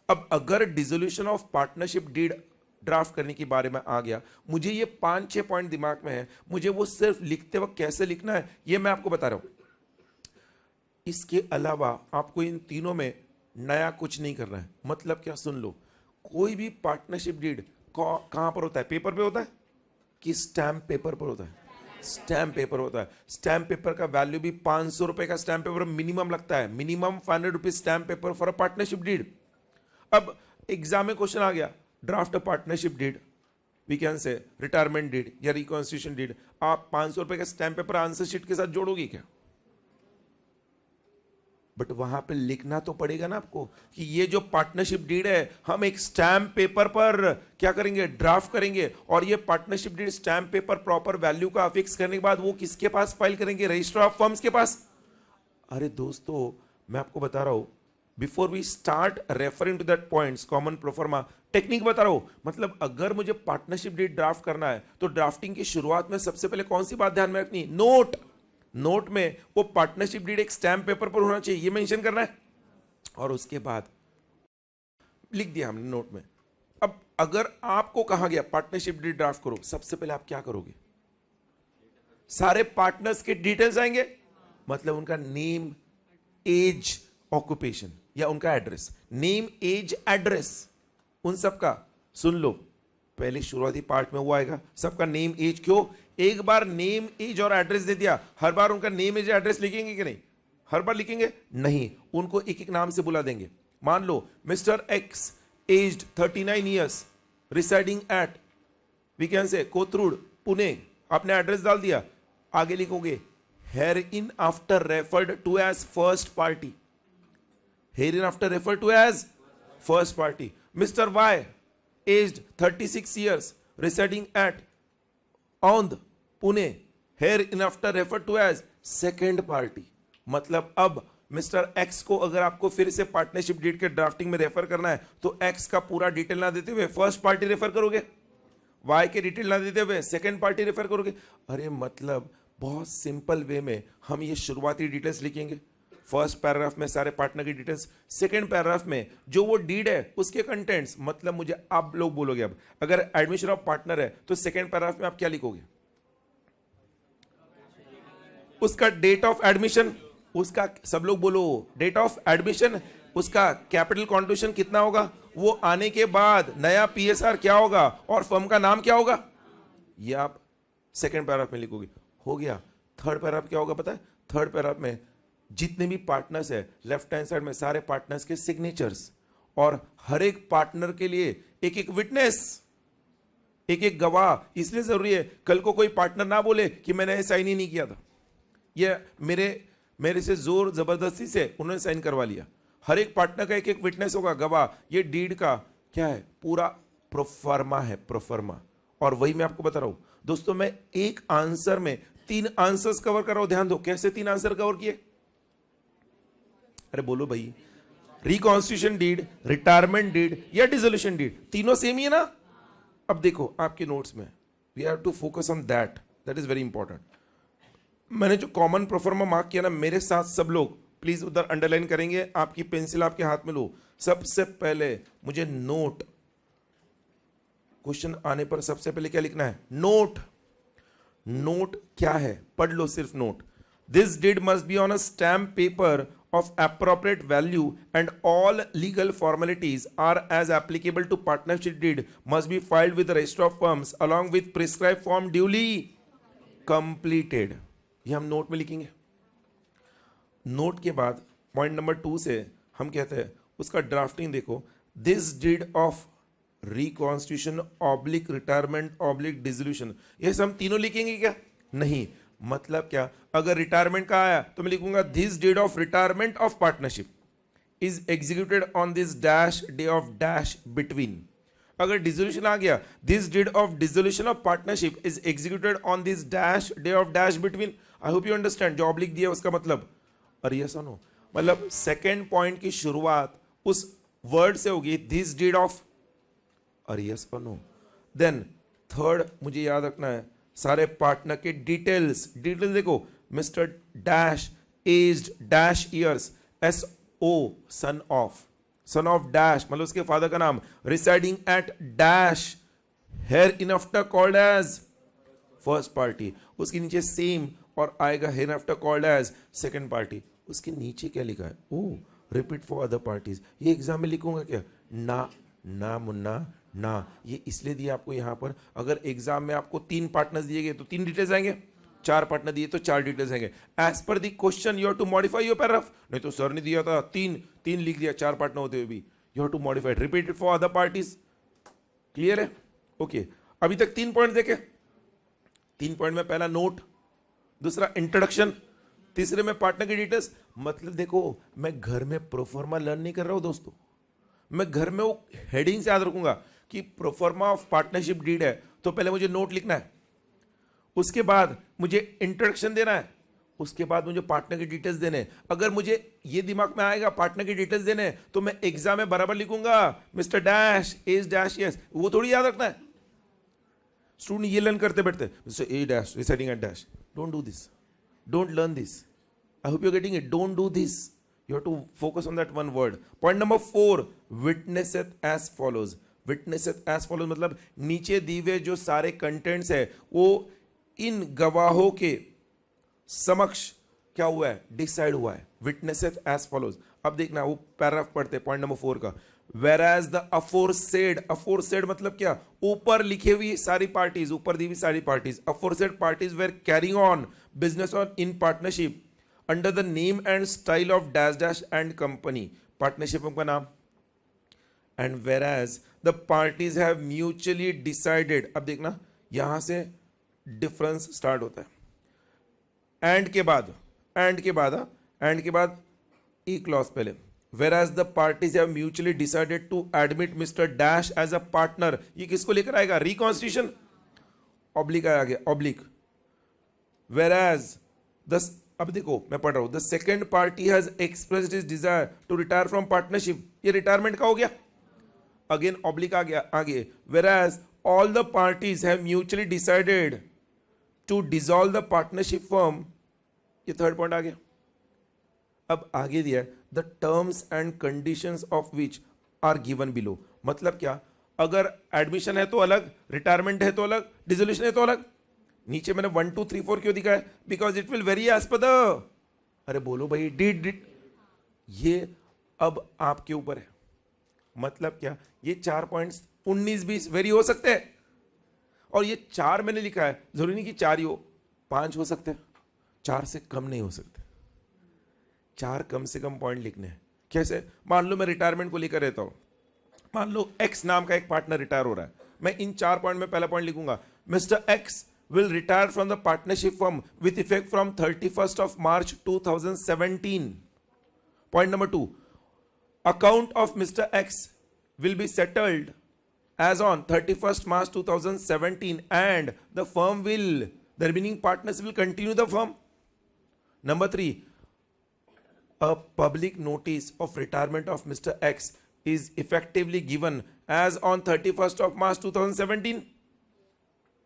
अब अगर dissolution of partnership deed draft करने के बारे में आ गया, मुझे ये 5-6 पॉइंट दिमाग में है, मुझे वो सिर्फ लिखते वक्त कैसे लिखना है ये मैं आपको बता रहा हूं। इसके अलावा आपको इन तीनों में नया कुछ नहीं करना है। मतलब क्या? सुन लो, कोई भी पार्टनरशिप डीड कहां पर होता है? पेपर पे होता है कि स्टैंप पेपर पर होता है? स्टैंप पेपर होता है। स्टैंप पेपर का वैल्यू भी 500 रुपए का स्टैंप पेपर मिनिमम लगता है, minimum 500 rupees stamp paper for a partnership deed. अब एग्जाम में क्वेश्चन आ गया, draft a partnership deed, we can say retirement deed या रिकॉन्स्टिट्यूशन डीड। आप 500 रुपए का स्टैंप पेपर आंसर शीट के साथ जोड़ोगे क्या? बट वहां पे लिखना तो पड़ेगा ना आपको कि ये जो पार्टनरशिप डीड है हम एक स्टैम्प पेपर पर क्या करेंगे, ड्राफ्ट करेंगे, और ये partnership deed stamp paper proper value का फिक्स करने के बाद वो किसके पास फाइल करेंगे, रजिस्टर ऑफ फर्म्स के पास। अरे दोस्तों मैं आपको बता रहा हूं, before we start referring to that points, common proforma technique बता रहा हूं। मतलब अगर मुझे पार्टनरशिप डीड ड्राफ्ट करना है तो ड्राफ्टिंग की शुरुआत में सबसे पहले कौन सी बात ध्यान में रखनी, नोट। नोट में वो पार्टनरशिप डीड एक स्टैम्प पेपर पर होना चाहिए, ये मेंशन करना है, और उसके बाद लिख दिया हमने नोट में। अब अगर आपको कहा गया पार्टनरशिप डीड ड्राफ्ट करो, सबसे पहले आप क्या करोगे, सारे पार्टनर्स के डिटेल्स आएंगे, मतलब उनका नेम, एज, ऑक्यूपेशन या उनका एड्रेस, नेम, एज, एड्रेस, उन सबका सुन लो। पहले शुरुआती पार्ट में वो आएगा सबका नेम, एज। क्यों, एक बार नेम, एज और एड्रेस दे दिया, हर बार उनका नेम, एज, एड्रेस लिखेंगे कि नहीं, हर बार लिखेंगे नहीं, उनको एक एक नाम से बुला देंगे। मान लो mister X, aged 39 years, residing at, we can say Kothrud, Pune, आपने एड्रेस डाल दिया, आगे लिखोगे hereinafter referred to as first party, hereinafter referred to as first party. Mister Y, aged 36 years, residing at Aundh, Pune, hereinafter refer to as second party. मतलब अब मिस्टर एक्स को अगर आपको फिर से पार्टनरशिप डीड के ड्राफ्टिंग में रेफर करना है तो एक्स का पूरा डिटेल ना देते हुए फर्स्ट पार्टी रेफर करोगे, वाई के डिटेल ना देते हुए सेकेंड पार्टी रेफर करोगे। अरे मतलब बहुत सिंपल वे में हम ये शुरुआती डिटेल्स लिखेंगे, फर्स्ट पैराग्राफ में सारे पार्टनर की डिटेल्स, सेकंड पैराग्राफ में जो वो डीड है उसके कंटेंट्स। मतलब मुझे आप लोग बोलोगे, अब अगर एडमिशन ऑफ पार्टनर है तो सेकंड पैराग्राफ में आप क्या लिखोगे, उसका डेट ऑफ एडमिशन, उसका सब लोग बोलो डेट ऑफ एडमिशन, उसका कैपिटल कॉन्ट्रीब्यूशन कितना होगा, वो आने के बाद नया पीएसआर क्या होगा और फर्म का नाम क्या होगा, ये आप सेकंड पैराग्राफ में लिखोगे। हो गया। थर्ड पैराग्राफ क्या होगा पता है, थर्ड पैराग्राफ में जितने भी पार्टनर्स है लेफ्ट हैंड साइड में सारे पार्टनर्स के सिग्नेचर्स, और हर एक पार्टनर के लिए एक एक विटनेस, एक एक गवाह। इसलिए जरूरी है कल को कोई पार्टनर ना बोले कि मैंने साइन ही नहीं किया था, ये मेरे से जोर जबरदस्ती से उन्होंने साइन करवा लिया। हर एक पार्टनर का एक एक विटनेस होगा, गवाह। ये डीड का क्या है, पूरा प्रोफार्मा है, प्रोफार्मा। और वही मैं आपको बता रहा हूं दोस्तों, मैं एक आंसर में 3 आंसर्स कवर कर रहा हूं। ध्यान दो कैसे 3 आंसर कवर किए, अरे बोलो भाई, रिकॉन्स्टिट्यूशन डीड, रिटायरमेंट डीड या डिसोल्यूशन डीड, तीनों सेम ही है ना। अब देखो आपके नोट्स में we have to focus on that is very important. मैंने जो कॉमन प्रोफार्मा मार्क किया ना, मेरे साथ सब लोग प्लीज उधर अंडरलाइन करेंगे, आपकी पेंसिल आपके हाथ में लो। सबसे पहले मुझे नोट, क्वेश्चन आने पर सबसे पहले क्या लिखना है, नोट। नोट क्या है, पढ़ लो सिर्फ note. This deed must be on a stamp paper of appropriate value and all legal formalities are as applicable to partnership deed must be filed with the register of firms along with prescribed form duly completed। ये हम नोट में लिखेंगे। नोट के बाद पॉइंट नंबर 2 से हम कहते हैं उसका ड्राफ्टिंग देखो, this deed of reconstitution oblique retirement oblique dissolution, ये हम तीनों लिखेंगे क्या, नहीं। मतलब क्या, अगर रिटायरमेंट का आया तो मैं लिखूंगा this date of retirement of partnership is executed on this dash day of dash between. अगर डिसोल्यूशन आ गया, this date of dissolution of partnership is executed on this dash day of dash between. I hope you understand, जो ऑब्लिक दिया उसका मतलब। और ये सुनो, मतलब सेकेंड पॉइंट की शुरुआत उस वर्ड से होगी, दिस डेट ऑफ, और यस और नो। देन थर्ड मुझे याद रखना है सारे पार्टनर के डिटेल्स देखो, mister dash aged dash years, SO son of dash मतलब उसके फादर का नाम, residing at dash, hereinafter called as first party, उसके नीचे सेम और आएगा hereafter called as second party. उसके नीचे क्या लिखा है, ओ रिपीट फॉर अदर पार्टीज। ये एग्जाम में लिखूंगा क्या, ना मुन्ना ना, ये इसलिए दिया आपको यहां पर। अगर एग्जाम में आपको 3 पार्टनर्स दिए गए तो 3 डिटेल्स आएंगे, 4 पार्टनर दिए तो 4 डिटेल्स आएंगे। As per the question you have to modify your paragraph. नहीं तो सर ने दिया था 3 लिख दिया, 4 पार्टनर होते हुए भी, you have to modify, repeat it for other parties. Clear है, ओके। अभी तक 3 पॉइंट देखे। 3 पॉइंट में पहला नोट, दूसरा इंट्रोडक्शन, तीसरे में पार्टनर की डिटेल्स। मतलब देखो, मैं घर में प्रोफॉर्मा लर्न नहीं कर रहा हूं दोस्तों, मैं घर में वो हेडिंग से याद रखूंगा कि प्रोफॉर्मा ऑफ पार्टनरशिप डीड है, तो पहले मुझे नोट लिखना है, उसके बाद मुझे इंट्रोडक्शन देना है, उसके बाद मुझे पार्टनर की डिटेल्स देने हैं। अगर मुझे ये दिमाग में आएगा पार्टनर की डिटेल्स देने हैं, तो मैं एग्जाम में बराबर लिखूंगा mister dash is dash yes, वो थोड़ी याद रखना है। स्टूडेंट ये लर्न करते बैठते, mister A dash residing at dash, don't do this, don't learn this, I hope you getting it, don't do this, you have to focus on that one word. Point number 4, witnesseth as follows. Witnesseth as follows मतलब नीचे दिए हुए जो सारे कंटेंट्स है वो इन गवाहों के समक्ष क्या हुआ है, डिसाइड हुआ है। Witnesseth as follows. अब देखना वो पैराग्राफ पढ़ते, पॉइंट नंबर 4 का। Whereas the aforesaid, aforesaid मतलब क्या, ऊपर लिखे हुई सारी पार्टीज, ऊपर दी हुई सारी parties, aforesaid parties were carrying on business on in partnership under the name and style of dash dash and company, पार्टनरशिप का नाम। And whereas the parties have mutually decided, अब देखना यहां से डिफरेंस स्टार्ट होता है। एंड के बाद, एंड के बाद, एंड के बाद ई क्लॉज पहले, whereas the parties have mutually decided to admit mister dash as a partner, ये किसको लेकर आएगा, रिकॉन्स्टिट्यूशन, ऑब्लिक आएगा, ऑब्लिक। वेर एज द, अब देखो मैं पढ़ रहा हूं, the second party has expressed his desire to retire from partnership, ये रिटायरमेंट का हो गया, अगेन ऑब्लिक आ गया आगे, whereas all the parties have mutually decided to dissolve the partnership firm, ये थर्ड पॉइंट आ गया। अब आगे दिया the terms and conditions of which are given below, मतलब क्या, अगर एडमिशन है तो अलग, रिटायरमेंट है तो अलग, डिसोल्यूशन है तो अलग। नीचे मैंने 1 2 3 4 क्यों दिखा है, because it will vary as per the, अरे बोलो भाई, डिड, ये अब आपके ऊपर है। मतलब क्या, ये 4 पॉइंट्स 19 20 वेरी हो सकते हैं, और ये 4 मैंने लिखा है, जरूरी नहीं कि 4 ही हो, 5 हो सकते हैं, 4 से कम नहीं हो सकते, 4 कम से कम पॉइंट लिखने हैं। कैसे, मान लो मैं रिटायरमेंट को लेकर रहता हूं, मान लो एक्स नाम का एक पार्टनर रिटायर हो रहा है, मैं इन 4 पॉइंट में पहला पॉइंट लिखूंगा, mister x will retire from the partnership firm with effect from 31st of March 2017. Point number 2, account of Mr. X will be settled as on 31st March 2017 and the firm will, the remaining partners will continue the firm. Number 3, a public notice of retirement of Mr. X is effectively given as on 31st of March 2017.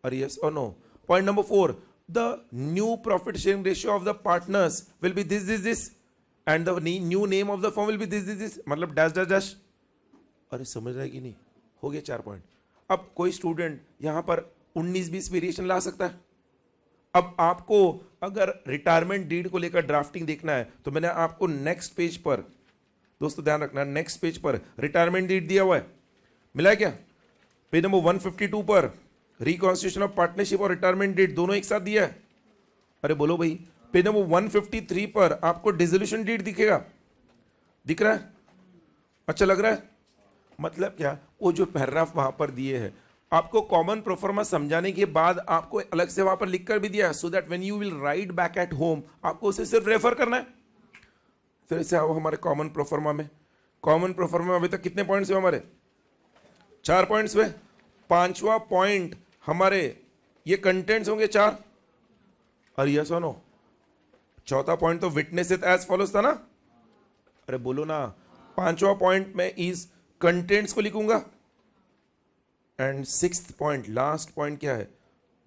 Or yes or no? Point number 4, the new profit sharing ratio of the partners will be this and the new name of the firm will be this, मतलब डैश डैश डैश। अरे समझ रहा है कि नहीं, हो गया 4 पॉइंट। अब कोई स्टूडेंट यहां पर 19 20 वेरिएशन ला सकता है। अब आपको अगर रिटायरमेंट डीड को लेकर ड्राफ्टिंग देखना है, तो मैंने आपको नेक्स्ट पेज पर, दोस्तों ध्यान रखना, नेक्स्ट पेज पर रिटायरमेंट डीड दिया हुआ है, मिला है क्या, पेज नंबर 152 पर रिकॉन्स्टिट्यूशन ऑफ पार्टनरशिप और रिटायरमेंट डेट दोनों एक साथ दिया है। अरे बोलो भाई, पेज नंबर 153 पर आपको डिसोल्यूशन डेट दिखेगा, दिख रहा है, अच्छा लग रहा है। मतलब क्या, वो जो पैराग्राफ वहां पर दिए हैं, आपको कॉमन प्रोफॉर्मा समझाने के बाद आपको अलग से वहां पर लिखकर भी दिया है, so that when you will write back at home आपको उसे सिर्फ रेफर करना है। फिर से आओ हमारे कॉमन प्रोफॉर्मा में। कॉमन प्रोफॉर्मा में अभी तक कितने पॉइंट्स हुए हमारे, 4 पॉइंट्स हुए। 5वां पॉइंट हमारे ये कंटेंट्स होंगे 4, और यस और नो। 4था पॉइंट तो विटनेस इट एज फॉलोज था ना, अरे बोलो ना। 5वां पॉइंट में इस कंटेंट्स को लिखूंगा, and 6th point, last point क्या है,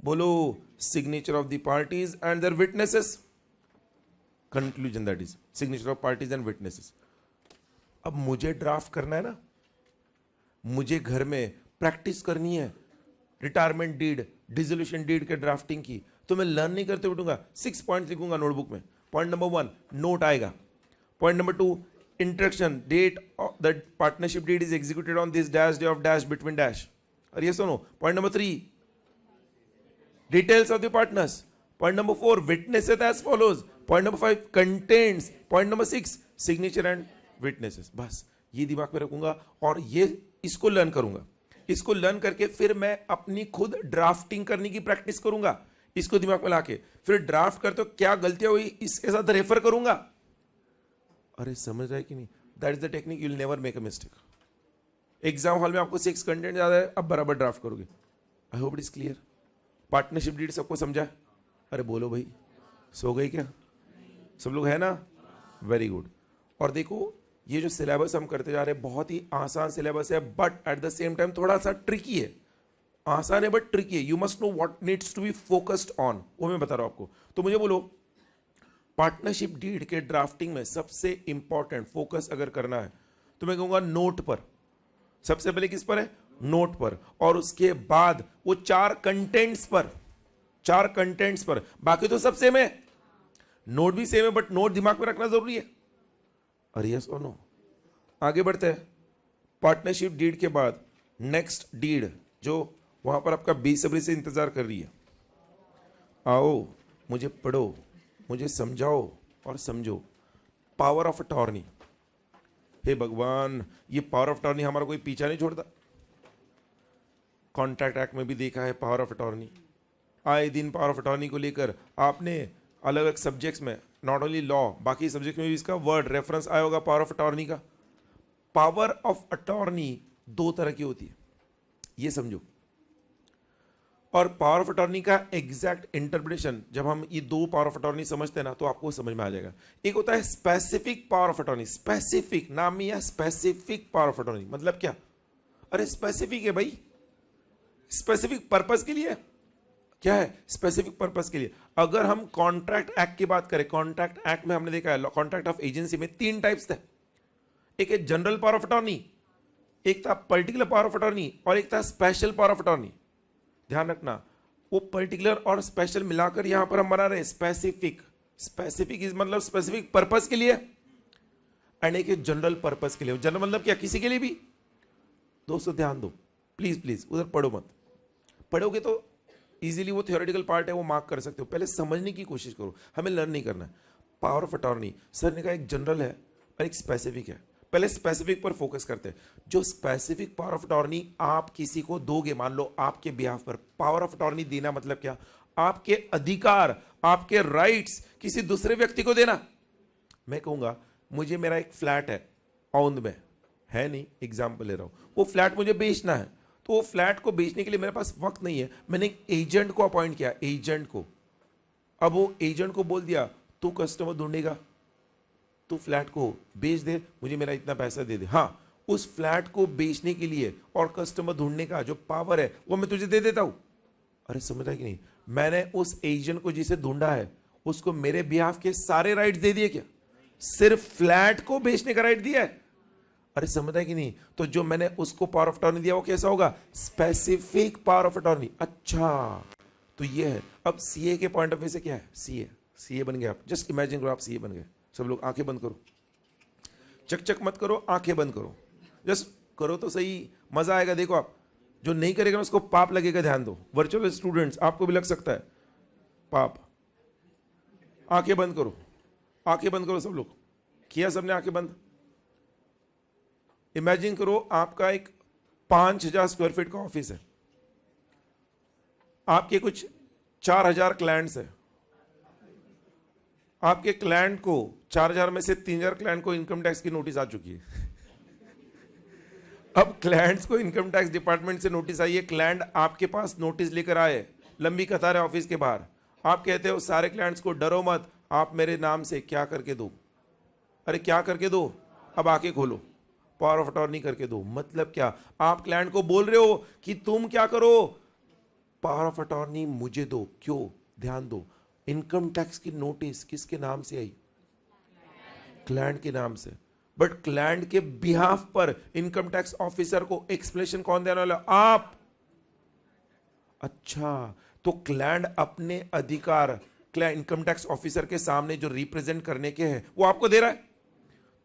बोलो, signature of the parties and their witnesses, conclusion, that is signature of parties and witnesses. अब मुझे ड्राफ्ट करना है ना, मुझे घर में प्रैक्टिस करनी है रिटायरमेंट डीड, डिसोल्यूशन डीड के ड्राफ्टिंग की, तो मैं लर्न नहीं करते बैठूंगा, 6 पॉइंट लिखूंगा नोटबुक में। पॉइंट नंबर 1 नोट आएगा, point number 2 introduction, date the partnership deed is executed on this dash day of dash between dash, और ये सुनो। Point number 3 details of the partners, point number 4 witnesses as follows, point number 5 contents, point number 6 signature and witnesses. बस ये दिमाग में रखूंगा और ये इसको लर्न करूंगा। इसको लर्न करके फिर मैं अपनी खुद ड्राफ्टिंग करने की प्रैक्टिस करूंगा। इसको दिमाग में लाके फिर ड्राफ्ट करते हो, क्या गलतियां हुई इसके साथ रेफर करूंगा। अरे समझ रहा है कि नहीं? That is the technique, you will never make a mistake. Exam hall में आपको 6 कंटेंट ज्यादा है, अब बराबर ड्राफ्ट करोगे। I hope it is clear. Partnership deed सबको समझा? अरे बोलो भाई, सो गई क्या? सब लोग है ना? Very good. और देखो ये जो सिलेबस हम करते जा रहे हैं बहुत ही आसान सिलेबस है, but at the same time थोड़ा सा ट्रिकी है। आसान है बट ट्रिकी है। You must know what needs to be focused on, वो मैं बता रहा हूं आपको। तो मुझे बोलो, पार्टनरशिप डीड के ड्राफ्टिंग में सबसे इंपॉर्टेंट फोकस अगर करना है तो मैं कहूंगा नोट पर। सबसे पहले किस पर है? नोट पर। और उसके बाद वो 4 कंटेंट्स पर, 4 कंटेंट्स पर। बाकी तो सब सेम है, नोट भी सेम है, बट नोट दिमाग में रखना जरूरी है। अरे यस और नो। आगे बढ़ते हैं। पार्टनरशिप डीड के बाद नेक्स्ट डीड जो वहां पर आपका बेसब्री से इंतजार कर रही है, आओ मुझे पढ़ो, मुझे समझाओ और समझो। Power of attorney. हे भगवान, ये पावर ऑफ अटॉर्नी हमारा कोई पीछा नहीं छोड़ता। कॉन्ट्रैक्ट एक्ट में भी देखा है पावर ऑफ अटॉर्नी। आए दिन पावर ऑफ अटॉर्नी को लेकर आपने अलग अलग सब्जेक्ट्स में, नॉट ओनली लॉ, बाकी सब्जेक्ट में भी इसका वर्ड रेफरेंस आया होगा पावर ऑफ अटॉर्नी का। पावर ऑफ अटॉर्नी 2 तरह की होती है, ये समझो। और पावर ऑफ अटॉर्नी का एग्जैक्ट इंटरप्रिटेशन जब हम ये 2 पावर ऑफ अटॉर्नी समझते हैं ना, तो आपको समझ में आ जाएगा। एक होता है specific power of attorney. Specific नाम ही है, स्पेसिफिक पावर ऑफ अटॉर्नी मतलब क्या? अरे स्पेसिफिक है भाई, स्पेसिफिक पर्पस के लिए। क्या है? स्पेसिफिक पर्पस के लिए। अगर हम कॉन्ट्रैक्ट एक्ट की बात करें, कॉन्ट्रैक्ट एक्ट में हमने देखा है कॉन्ट्रैक्ट ऑफ एजेंसी में 3 टाइप्स थे। एक है जनरल पावर ऑफ अटॉर्नी, एक था पर्टिकुलर पावर ऑफ अटॉर्नी, और एक था स्पेशल पावर ऑफ अटॉर्नी। ध्यान रखना, वो पर्टिकुलर और स्पेशल मिलाकर यहां पर हम बना रहे हैं स्पेसिफिक। स्पेसिफिक इज मतलब स्पेसिफिक पर्पस के लिए, एंड एक जनरल पर्पस के लिए। जनरल मतलब क्या? किसी के लिए भी। दोस्तों ध्यान दो, प्लीज प्लीज उधर पढ़ो मत। पढ़ोगे तो इजीली वो थियोरेटिकल पार्ट है वो मार्क कर सकते हो, पहले समझने की कोशिश करो। हमें लर्न नहीं करना है। पावर ऑफ अटॉर्नी सर ने कहा एक जनरल है और एक स्पेसिफिक है। पहले स्पेसिफिक पर फोकस करते हैं। जो स्पेसिफिक पावर ऑफ अटॉर्नी आप किसी को दोगे, मान लो आपके बिहाफ पर, पावर ऑफ अटॉर्नी देना मतलब क्या? आपके अधिकार, आपके राइट्स किसी दूसरे व्यक्ति को देना। मैं कहूंगा मुझे मेरा एक फ्लैट है औंध में, है नहीं, एग्जाम्पल ले रहा हूं, वो फ्लैट मुझे बेचना है। तो वो फ्लैट को बेचने के लिए मेरे पास वक्त नहीं है, मैंने एक एजेंट को अपॉइंट किया, एजेंट को। अब वो एजेंट को बोल दिया तू कस्टमर ढूंढेगा, तू फ्लैट को बेच दे, मुझे मेरा इतना पैसा दे दे। हाँ, उस फ्लैट को बेचने के लिए और कस्टमर ढूंढने का जो पावर है वो मैं तुझे दे देता हूं। अरे समझ रहा है कि नहीं? मैंने उस एजेंट को जिसे ढूंढा है उसको मेरे बिहाफ के सारे राइट दे दिए क्या? सिर्फ फ्लैट को बेचने का राइट दिया है। अरे समझ रहा है कि नहीं? तो जो मैंने उसको पावर ऑफ अटॉर्नी दिया वो कैसा होगा? Specific power of attorney. अच्छा, तो ये है। अब सीए के पॉइंट ऑफ व्यू से क्या है? सीए बन गए आप। जस्ट इमेजिन करो आप सीए बन गए। सब लोग आंखें बंद करो, चक चक मत करो, आंखें बंद करो, जस्ट करो तो सही, मजा आएगा। देखो आप जो नहीं करेगा उसको पाप लगेगा, ध्यान दो। वर्चुअल स्टूडेंट्स आपको भी लग सकता है पाप। आंखें बंद करो, आंखें बंद करो सब लोग। किया सबने आंखें बंद? इमेजिन करो आपका एक 5000 स्क्वायर फीट का ऑफिस है, आपके कुछ 4000 क्लाइंट्स है। आपके क्लाइंट को 4000 में से 3000 क्लाइंट को इनकम टैक्स की नोटिस आ चुकी है। अब क्लाइंट्स को इनकम टैक्स डिपार्टमेंट से नोटिस आई है, क्लाइंट आपके पास नोटिस लेकर आए, लंबी कतार है ऑफिस के बाहर। आप कहते हो सारे क्लाइंट्स को डरो मत, आप मेरे नाम से क्या करके दो। अरे क्या करके दो? अब आके खोलो, पावर ऑफ अटॉर्नी करके दो। मतलब क्या? आप क्लाइंट को बोल रहे हो कि तुम क्या करो, पावर ऑफ अटॉर्नी मुझे दो। क्यों? ध्यान दो, इनकम टैक्स की नोटिस किसके नाम से आई? क्लाइंट के नाम से। बट क्लाइंट के बिहाफ पर इनकम टैक्स ऑफिसर को एक्सप्लेनेशन कौन देने वाला? आप। अच्छा, तो क्लाइंट अपने अधिकार इनकम टैक्स ऑफिसर के सामने जो रिप्रेजेंट करने के हैं वो आपको दे रहा है।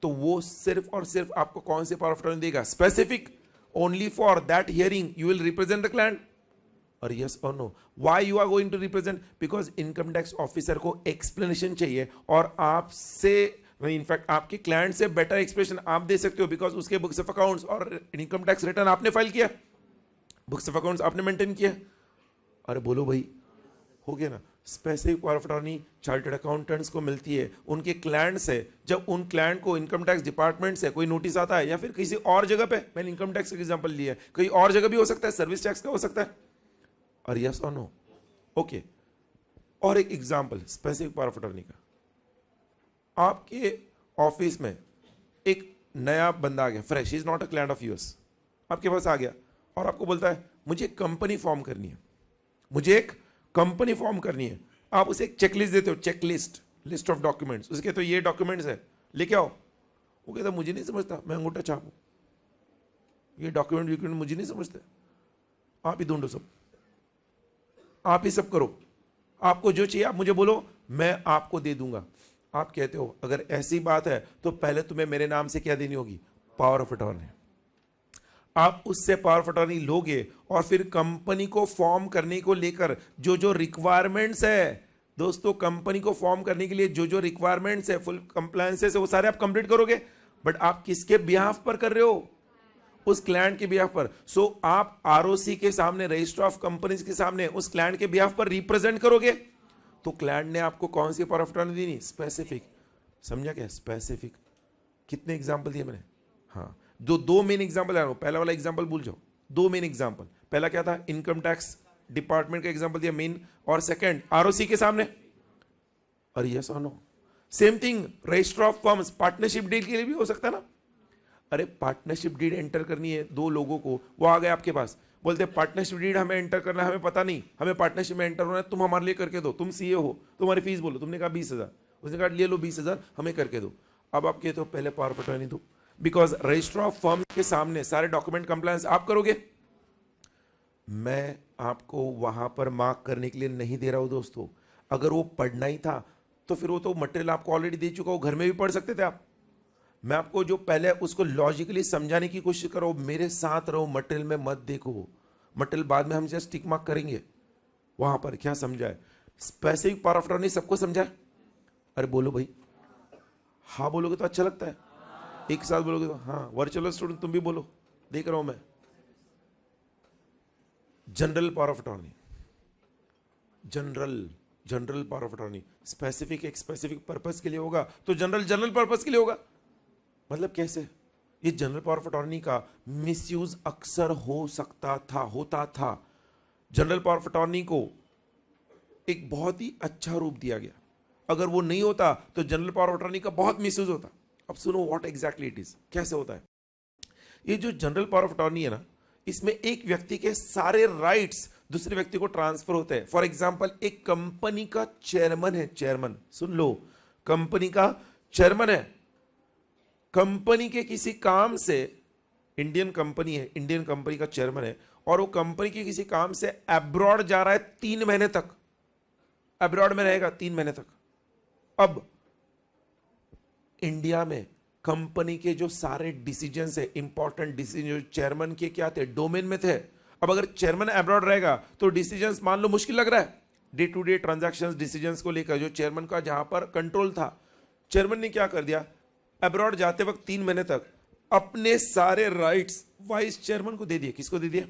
तो वो सिर्फ और सिर्फ आपको कौन से पावर ऑफ अटॉर्नी देगा? Specific. Only for that hearing you will represent the client. और यस और no? Why you are going to represent? Because income tax officer को एक्सप्लेनेशन चाहिए, और आपसे, इनफैक्ट आपके क्लाइंट से बेटर एक्सप्लेनेशन आप दे सकते हो, बिकॉज उसके बुक्स ऑफ अकाउंट्स और इनकम टैक्स रिटर्न आपने फाइल किया, बुक्स ऑफ अकाउंट्स आपने मेंटेन किया। अरे बोलो भाई, हो गया ना। Specific power of attorney chartered accountants को मिलती है उनके क्लाइंट से, जब उन क्लाइंट को इनकम टैक्स डिपार्टमेंट से कोई नोटिस आता है या फिर किसी और जगह पे, मैंने इनकम टैक्स का एग्जांपल लिया है, कहीं और जगह भी हो सकता है, सर्विस टैक्स का हो सकता है, और यस और नो। ओके, और एक example specific power of attorney का, आपके ऑफिस में एक नया बंदा आ गया, fresh, is not a client of US, आपके पास आ गया और आपको बोलता है मुझे एक कंपनी फॉर्म करनी है, मुझे एक कंपनी फॉर्म करनी है। आप उसे एक चेकलिस्ट देते हो, चेकलिस्ट, लिस्ट ऑफ डॉक्यूमेंट्स, उसे कहते हो ये डॉक्यूमेंट्स है, लेके आओ। वो कहता मुझे नहीं समझता, मैं अंगूठा छापू, ये डॉक्यूमेंट मुझे नहीं समझते, आप ही ढूंढो सब, आप ही सब करो, आपको जो चाहिए आप मुझे बोलो, मैं आपको दे दूंगा। आप कहते हो अगर ऐसी बात है तो पहले तुम्हें मेरे नाम से क्या देनी होगी, पावर ऑफ अटॉर्नी। आप उससे पावर ऑफ अटॉर्नी लोगे और फिर कंपनी को फॉर्म करने को लेकर जो जो रिक्वायरमेंट्स है, दोस्तों कंपनी को फॉर्म करने के लिए जो जो रिक्वायरमेंट्स है, फुल कंप्लायंसेस है, वो सारे आप कंप्लीट करोगे। बट आप किसके बिहाफ पर कर रहे हो, उस क्लाइंट के बिहाफ पर। सो आप आरओसी के सामने, रजिस्टर ऑफ कंपनीज के सामने उस क्लाइंट के बिहाफ पर रिप्रेजेंट करोगे। तो क्लाइंट ने आपको कौन सी पावर ऑफ अटॉर्नी दी, स्पेसिफिक। समझा क्या स्पेसिफिक? कितने एग्जांपल दिए मैंने? हाँ, दो मेन एग्जांपल आ रहा हूं, पहला वाला एग्जांपल भूल जाओ, दो मेन एग्जांपल। पहला क्या था, इनकम टैक्स डिपार्टमेंट का एग्जांपल दिया मेन, और सेकंड आरओसी के सामने। और यस और no, same thing register of firms, partnership deed के लिए भी हो सकता है ना। अरे पार्टनरशिप डीड एंटर करनी है दो लोगों को, वो आ गए आपके पास, बोलते पार्टनरशिप डीड हमें एंटर करना है, हमें पता नहीं, हमें पार्टनरशिप में एंटर होना है, तुम हमारे लिए करके दो, तुम सीए हो, तुम्हारी फीस बोलो, तुमने कहा 20,000, उसने कहा ले लो 20,000 हमें करके दो। अब आप कहते हो पहले पावर ऑफ अटॉर्नी दो, बिकॉज रजिस्टर ऑफ फर्म के सामने सारे डॉक्यूमेंट कंप्लायंस आप करोगे। मैं आपको वहां पर मार्क करने के लिए नहीं दे रहा हूं दोस्तों, अगर वो पढ़ना ही था तो फिर वो तो मटेरियल आपको ऑलरेडी दे चुका हो, घर में भी पढ़ सकते थे आप। मैं आपको जो पहले उसको लॉजिकली समझाने की कोशिश करो, मेरे साथ रहो, मटेरियल में मत देखो, मटेरियल बाद में हम जस्ट टिक मार्क करेंगे। वहां पर क्या समझा है, स्पेसिफिक पावर ऑफ अटॉर्नी सबको समझा है? अरे बोलो भाई, हाँ बोलोगे तो अच्छा लगता है, एक साथ बोलोगे तो हाँ। वर्चुअल स्टूडेंट तुम भी बोलो, देख रहा हूं मैं। General power of attorney, general power of attorney, specific एक स्पेसिफिक पर्पस के लिए होगा तो जनरल पर्पस के लिए होगा। मतलब कैसे? ये जनरल पावर ऑफ अटॉर्नी का मिसयूज अक्सर हो सकता था, होता था। जनरल पावर ऑफ अटॉर्नी को एक बहुत ही अच्छा रूप दिया गया, अगर वो नहीं होता तो जनरल पावर ऑफ अटॉर्नी का बहुत मिसयूज होता। अब सुनो व्हाट एग्जैक्टली इट इज, कैसे होता है। ये जो जनरल पावर ऑफ अटॉर्नी है ना, इसमें एक व्यक्ति के सारे राइट्स दूसरे व्यक्ति को ट्रांसफर होते हैं। फॉर एग्जांपल एक कंपनी का चेयरमैन है, चेयरमैन सुन लो, कंपनी का चेयरमैन है, कंपनी के किसी काम से, इंडियन कंपनी है, इंडियन कंपनी का चेयरमैन है, और वो कंपनी के किसी काम से अब्रॉड जा रहा है 3 महीने तक, अब्रॉड में रहेगा 3 महीने तक। अब इंडिया में कंपनी के जो सारे डिसीजंस है, इंपॉर्टेंट डिसीजन चेयरमैन के क्या थे, डोमेन में थे। अब अगर चेयरमैन अब्रॉड रहेगा तो डिसीजंस मान लो मुश्किल लग रहा है, day to day transactions decisions को लेकर जो चेयरमैन का जहां पर कंट्रोल था, चेयरमैन ने क्या कर दिया, अब्रॉड जाते वक्त 3 महीने तक अपने सारे राइट्स वाइस चेयरमैन को दे दिए। किसको दे दिया?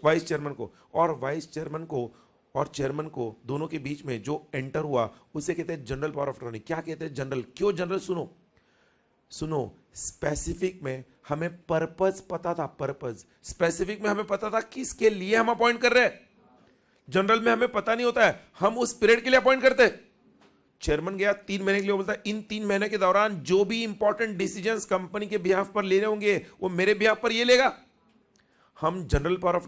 वाइस चेयरमैन को। और वाइस चेयरमैन को और चेयरमैन को दोनों के बीच में जो एंटर हुआ उसे कहते हैं जनरल पावर ऑफ अटॉर्नी। क्या कहते हैं? जनरल। क्यों जनरल? सुनो, स्पेसिफिक में हमें पर्पस पता था, पर्पस। स्पेसिफिक में हमें पता था किसके लिए हम अपॉइंट कर रहे हैं, जनरल में हमें पता नहीं होता है, हम उस पीरियड के लिए अपॉइंट करते हैं। चेयरमैन गया 3 महीने के लिए, बोलता है इन 3 महीने के दौरान जो भी इंपॉर्टेंट डिसीजंस कंपनी के बिहाफ पर लेने होंगे वो मेरे बिहाफ पर ये लेगा। हम जनरल पावर ऑफ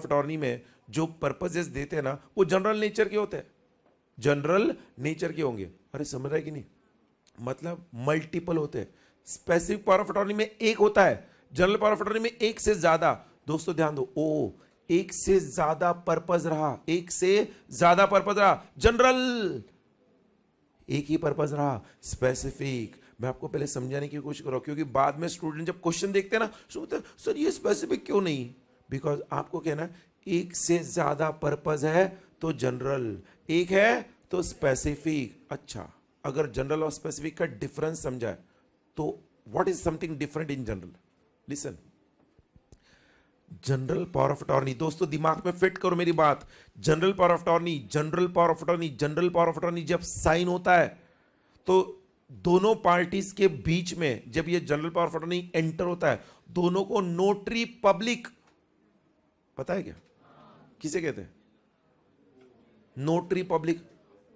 अटॉर्नी में जो पर्पसेस देते हैं ना, वो जनरल नेचर के होते हैं, जनरल नेचर के होंगे। अरे समझ रहा है कि नहीं? मतलब मल्टीपल होते हैं। स्पेसिफिक पावर ऑफ अटॉर्नी में एक होता है, जनरल पावर ऑफ अटॉर्नी में एक से ज्यादा। दोस्तों ध्यान दो, ओ एक से ज्यादा पर्पस रहा, एक से ज्यादा पर्पस रहा। जनरल एक ही पर्पस रहा, स्पेसिफिक मैं आपको पहले समझाने की कोशिश कर रहा हूं, क्योंकि बाद में स्टूडेंट जब क्वेश्चन देखते हैं ना, सोचते हैं सर ये स्पेसिफिक क्यों नहीं। बिकॉज आपको कहना एक से ज्यादा पर्पस है तो जनरल, एक है तो स्पेसिफिक। अच्छा, अगर जनरल और स्पेसिफिक का डिफरेंस समझा तो what is something different in general? Listen, general power of attorney, दोस्तों दिमाग में फिट करो मेरी बात, general power of attorney, general power of attorney, general power of attorney जब साइन होता है तो दोनों पार्टीज के बीच में जब ये general power of attorney enter होता है, दोनों को नोटरी पब्लिक, पता है क्या किसे कहते हैं? नोटरी पब्लिक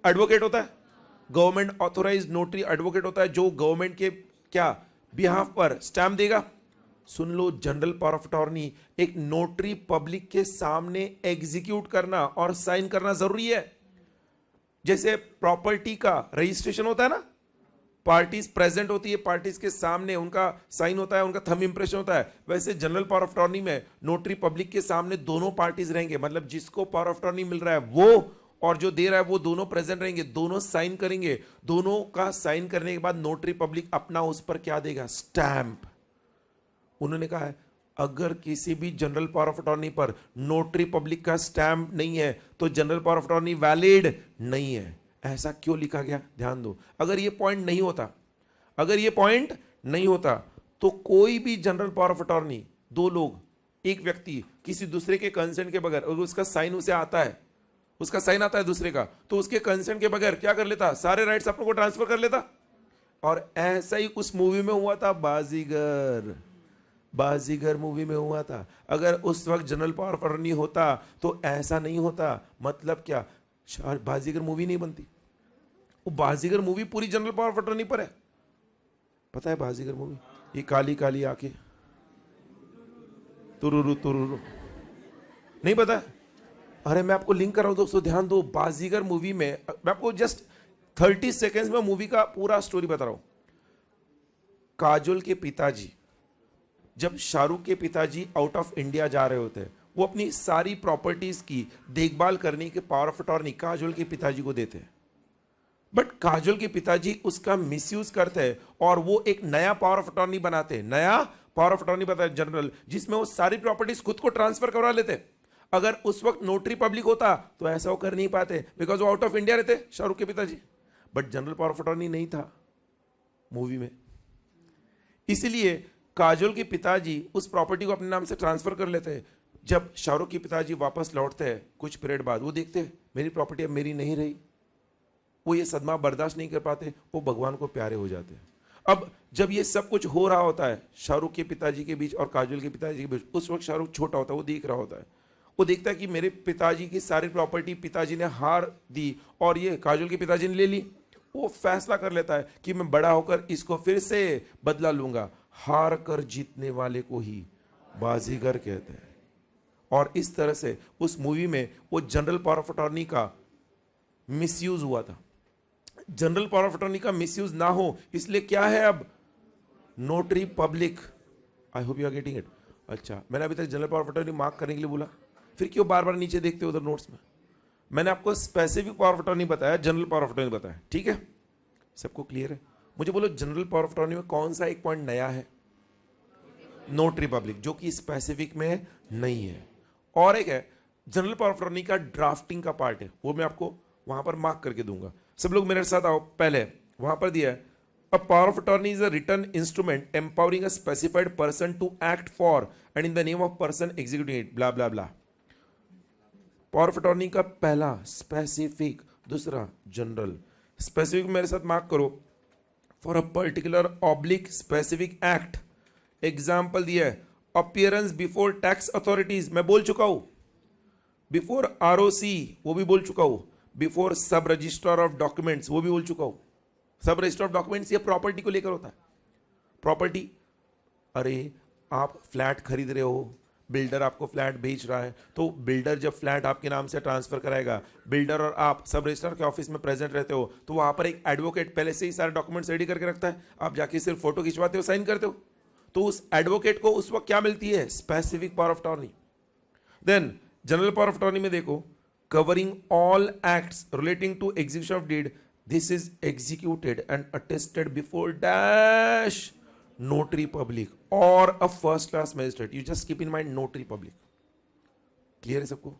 एडवोकेट होता है, गवर्नमेंट ऑथोराइज नोटरी एडवोकेट होता है जो गवर्नमेंट के क्या बिहाफ पर स्टैम्प देगा। सुन लो, जनरल पावर ऑफ अटॉर्नी एक नोटरी पब्लिक के सामने एग्जीक्यूट करना और साइन करना जरूरी है। जैसे प्रॉपर्टी का रजिस्ट्रेशन होता है ना, पार्टीज प्रेजेंट होती है, पार्टीज के सामने उनका साइन होता है, उनका थंब इंप्रेशन होता है, वैसे जनरल पावर ऑफ अटॉर्नी में नोटरी पब्लिक के सामने दोनों पार्टीज रहेंगे, मतलब जिसको पावर ऑफ अटॉर्नी मिल रहा है वो और जो दे रहा है वो दोनों प्रेजेंट रहेंगे, दोनों साइन करेंगे, दोनों का साइन करने के बाद नोटरी पब्लिक अपना उस पर क्या देगा? स्टैंप। उन्होंने कहा है अगर किसी भी जनरल पावर ऑफ अटॉर्नी पर नोटरी पब्लिक का स्टैंप नहीं है तो general power of attorney valid नहीं है। ऐसा क्यों लिखा गया? ध्यान दो, अगर ये पॉइंट नहीं होता, अगर ये पॉइंट नहीं होता तो कोई भी जनरल पावर ऑफ अटॉर्नी, दो लोग, एक व्यक्ति किसी दूसरे के कंसेंट के बगैर, अगर उसका साइन उसे आता है, उसका साइन आता है दूसरे का, तो उसके कंसेंट के बगैर क्या कर लेता? सारे राइट्स अपने को ट्रांसफर कर लेता। और ऐसा ही उस मूवी में हुआ था, बाजीगर, बाजीगर मूवी में हुआ था। अगर उस वक्त जनरल पावर ऑफ अटॉर्नी होता तो ऐसा नहीं होता। मतलब क्या? बाजीगर मूवी नहीं बनती। वो बाजीगर मूवी पूरी जनरल पावर ऑफ अटॉर्नी पर है। पता है बाजीगर मूवी? ये काली काली आंखें, तुरुरु तुरुरु, नहीं पता? अरे मैं आपको लिंक कर रहा हूं दोस्तों, ध्यान दो। बाजीगर मूवी में मैं आपको जस्ट 30 सेकेंड्स में मूवी का पूरा स्टोरी बता रहा हूं। काजोल के पिताजी, जब शाहरुख के पिताजी आउट ऑफ इंडिया जा रहे होते हैं, वो अपनी सारी प्रॉपर्टीज की देखभाल करने के पावर ऑफ अटॉर्नी काजोल के पिताजी को देते हैं। बट काजोल के पिताजी उसका मिसयूज करते हैं और वो एक नया पावर ऑफ अटॉर्नी बनाते हैं, नया पावर ऑफ अटॉर्नी बताया जनरल, जिसमें वो सारी प्रॉपर्टीज खुद को ट्रांसफर करवा लेते हैं। अगर उस वक्त नोटरी पब्लिक होता तो ऐसा वो कर नहीं पाते, बिकॉज वो आउट ऑफ इंडिया रहते शाहरुख के पिताजी। But general power of attorney नहीं था मूवी में, इसलिए काजोल के पिताजी उस प्रॉपर्टी को अपने नाम से ट्रांसफर कर लेते हैं। जब शाहरुख के पिताजी वापस लौटते हैं कुछ पीरियड बाद, वो देखते हैं मेरी प्रॉपर्टी अब मेरी नहीं रही। वो ये सदमा बर्दाश्त नहीं कर पाते, वो भगवान को प्यारे हो जाते हैं। अब जब ये सब कुछ हो रहा होता है शाहरुख के पिताजी के बीच और काजोल के पिताजी के बीच, उस वक्त शाहरुख छोटा होता है, वो देख रहा होता है, वो देखता है कि मेरे पिताजी की सारी प्रॉपर्टी पिताजी ने हार दी और ये काजोल के पिताजी ने ले ली। वो फैसला कर लेता है कि मैं बड़ा होकर इसको फिर से बदला लूंगा। हार कर जीतने वाले को ही बाजीगर कहते हैं। और इस तरह से उस मूवी में वो जनरल पावर ऑफ अटॉर्नी का मिसयूज हुआ था। जनरल पावर ऑफ अटॉर्नी का मिसयूज ना हो इसलिए क्या है अब? Notary public. I hope you are getting it. अच्छा, मैंने अभी तक general power of attorney mark करने के लिए बोला, फिर क्यों बार बार नीचे देखते हो उधर नोट्स में? मैंने आपको स्पेसिफिक पावर ऑफ अटॉर्नी बताया, जनरल पावर ऑफ अटॉर्नी बताया, ठीक है? सबको क्लियर है? मुझे बोलो जनरल पावर ऑफ अटॉर्नी में कौन सा एक पॉइंट नया है? नोटरी पब्लिक, जो कि स्पेसिफिक में नहीं है। और एक है जनरल पावर ऑफ अटॉर्नी का ड्राफ्टिंग का पार्ट है, वो मैं आपको वहां पर मार्क करके दूंगा। सब लोग मेरे साथ आओ। पहले वहां पर दिया है a power of attorney is a written instrument empowering a specified person to act for and in the name of person executing it, blah blah blah. Power of attorney का पहला स्पेसिफिक, दूसरा जनरल। स्पेसिफिक मेरे साथ मार्क करो, for a particular oblique specific act. Example दिया है अपीयरेंस बिफोर टैक्स अथॉरिटीज, मैं बोल चुका हूं। बिफोर आरओसी, वो भी बोल चुका हूं। बिफोर सब रजिस्ट्रार ऑफ डॉक्यूमेंट्स, वो भी बोल चुका हूं। सब रजिस्टर ऑफ डॉक्यूमेंट्स ये प्रॉपर्टी को लेकर होता है। प्रॉपर्टी, अरे आप फ्लैट खरीद रहे हो, बिल्डर आपको फ्लैट बेच रहा है, तो बिल्डर जब फ्लैट आपके नाम से ट्रांसफर कराएगा, बिल्डर और आप सब रजिस्ट्रार के ऑफिस में प्रेजेंट रहते हो, तो वहां पर एक एडवोकेट पहले से ही सारे डॉक्यूमेंट्स रेडी करके रखता है। आप जाके सिर्फ फोटो खिंचवाते हो, साइन करते हो। तो उस एडवोकेट को उस वक्त क्या मिलती है? Specific power of attorney. Then general power of attorney में देखो, covering all acts relating to execution of deed, this is executed and attested before dash notary public or a first class magistrate. You just keep in mind notary public. Clear है सबको?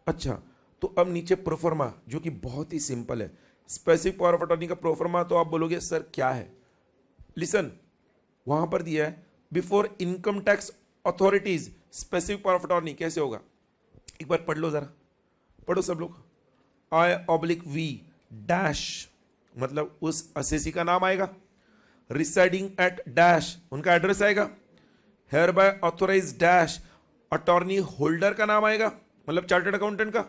अच्छा, तो अब नीचे प्रोफर्मा, जो कि बहुत ही सिंपल है। स्पेसिफिक पावर ऑफ अटॉर्नी का प्रोफर्मा तो आप बोलोगे सर क्या है? लिसन, वहां पर दिया है before income tax authorities specific power of attorney कैसे होगा, एक बार पढ़ लो जरा, पढ़ो सब लोग। I/V डैश मतलब उस असेसी का नाम आएगा, रिसाइडिंग एट डैश उनका एड्रेस आएगा, hereby authorise dash attorney holder का नाम आएगा मतलब चार्टर्ड अकाउंटेंट का,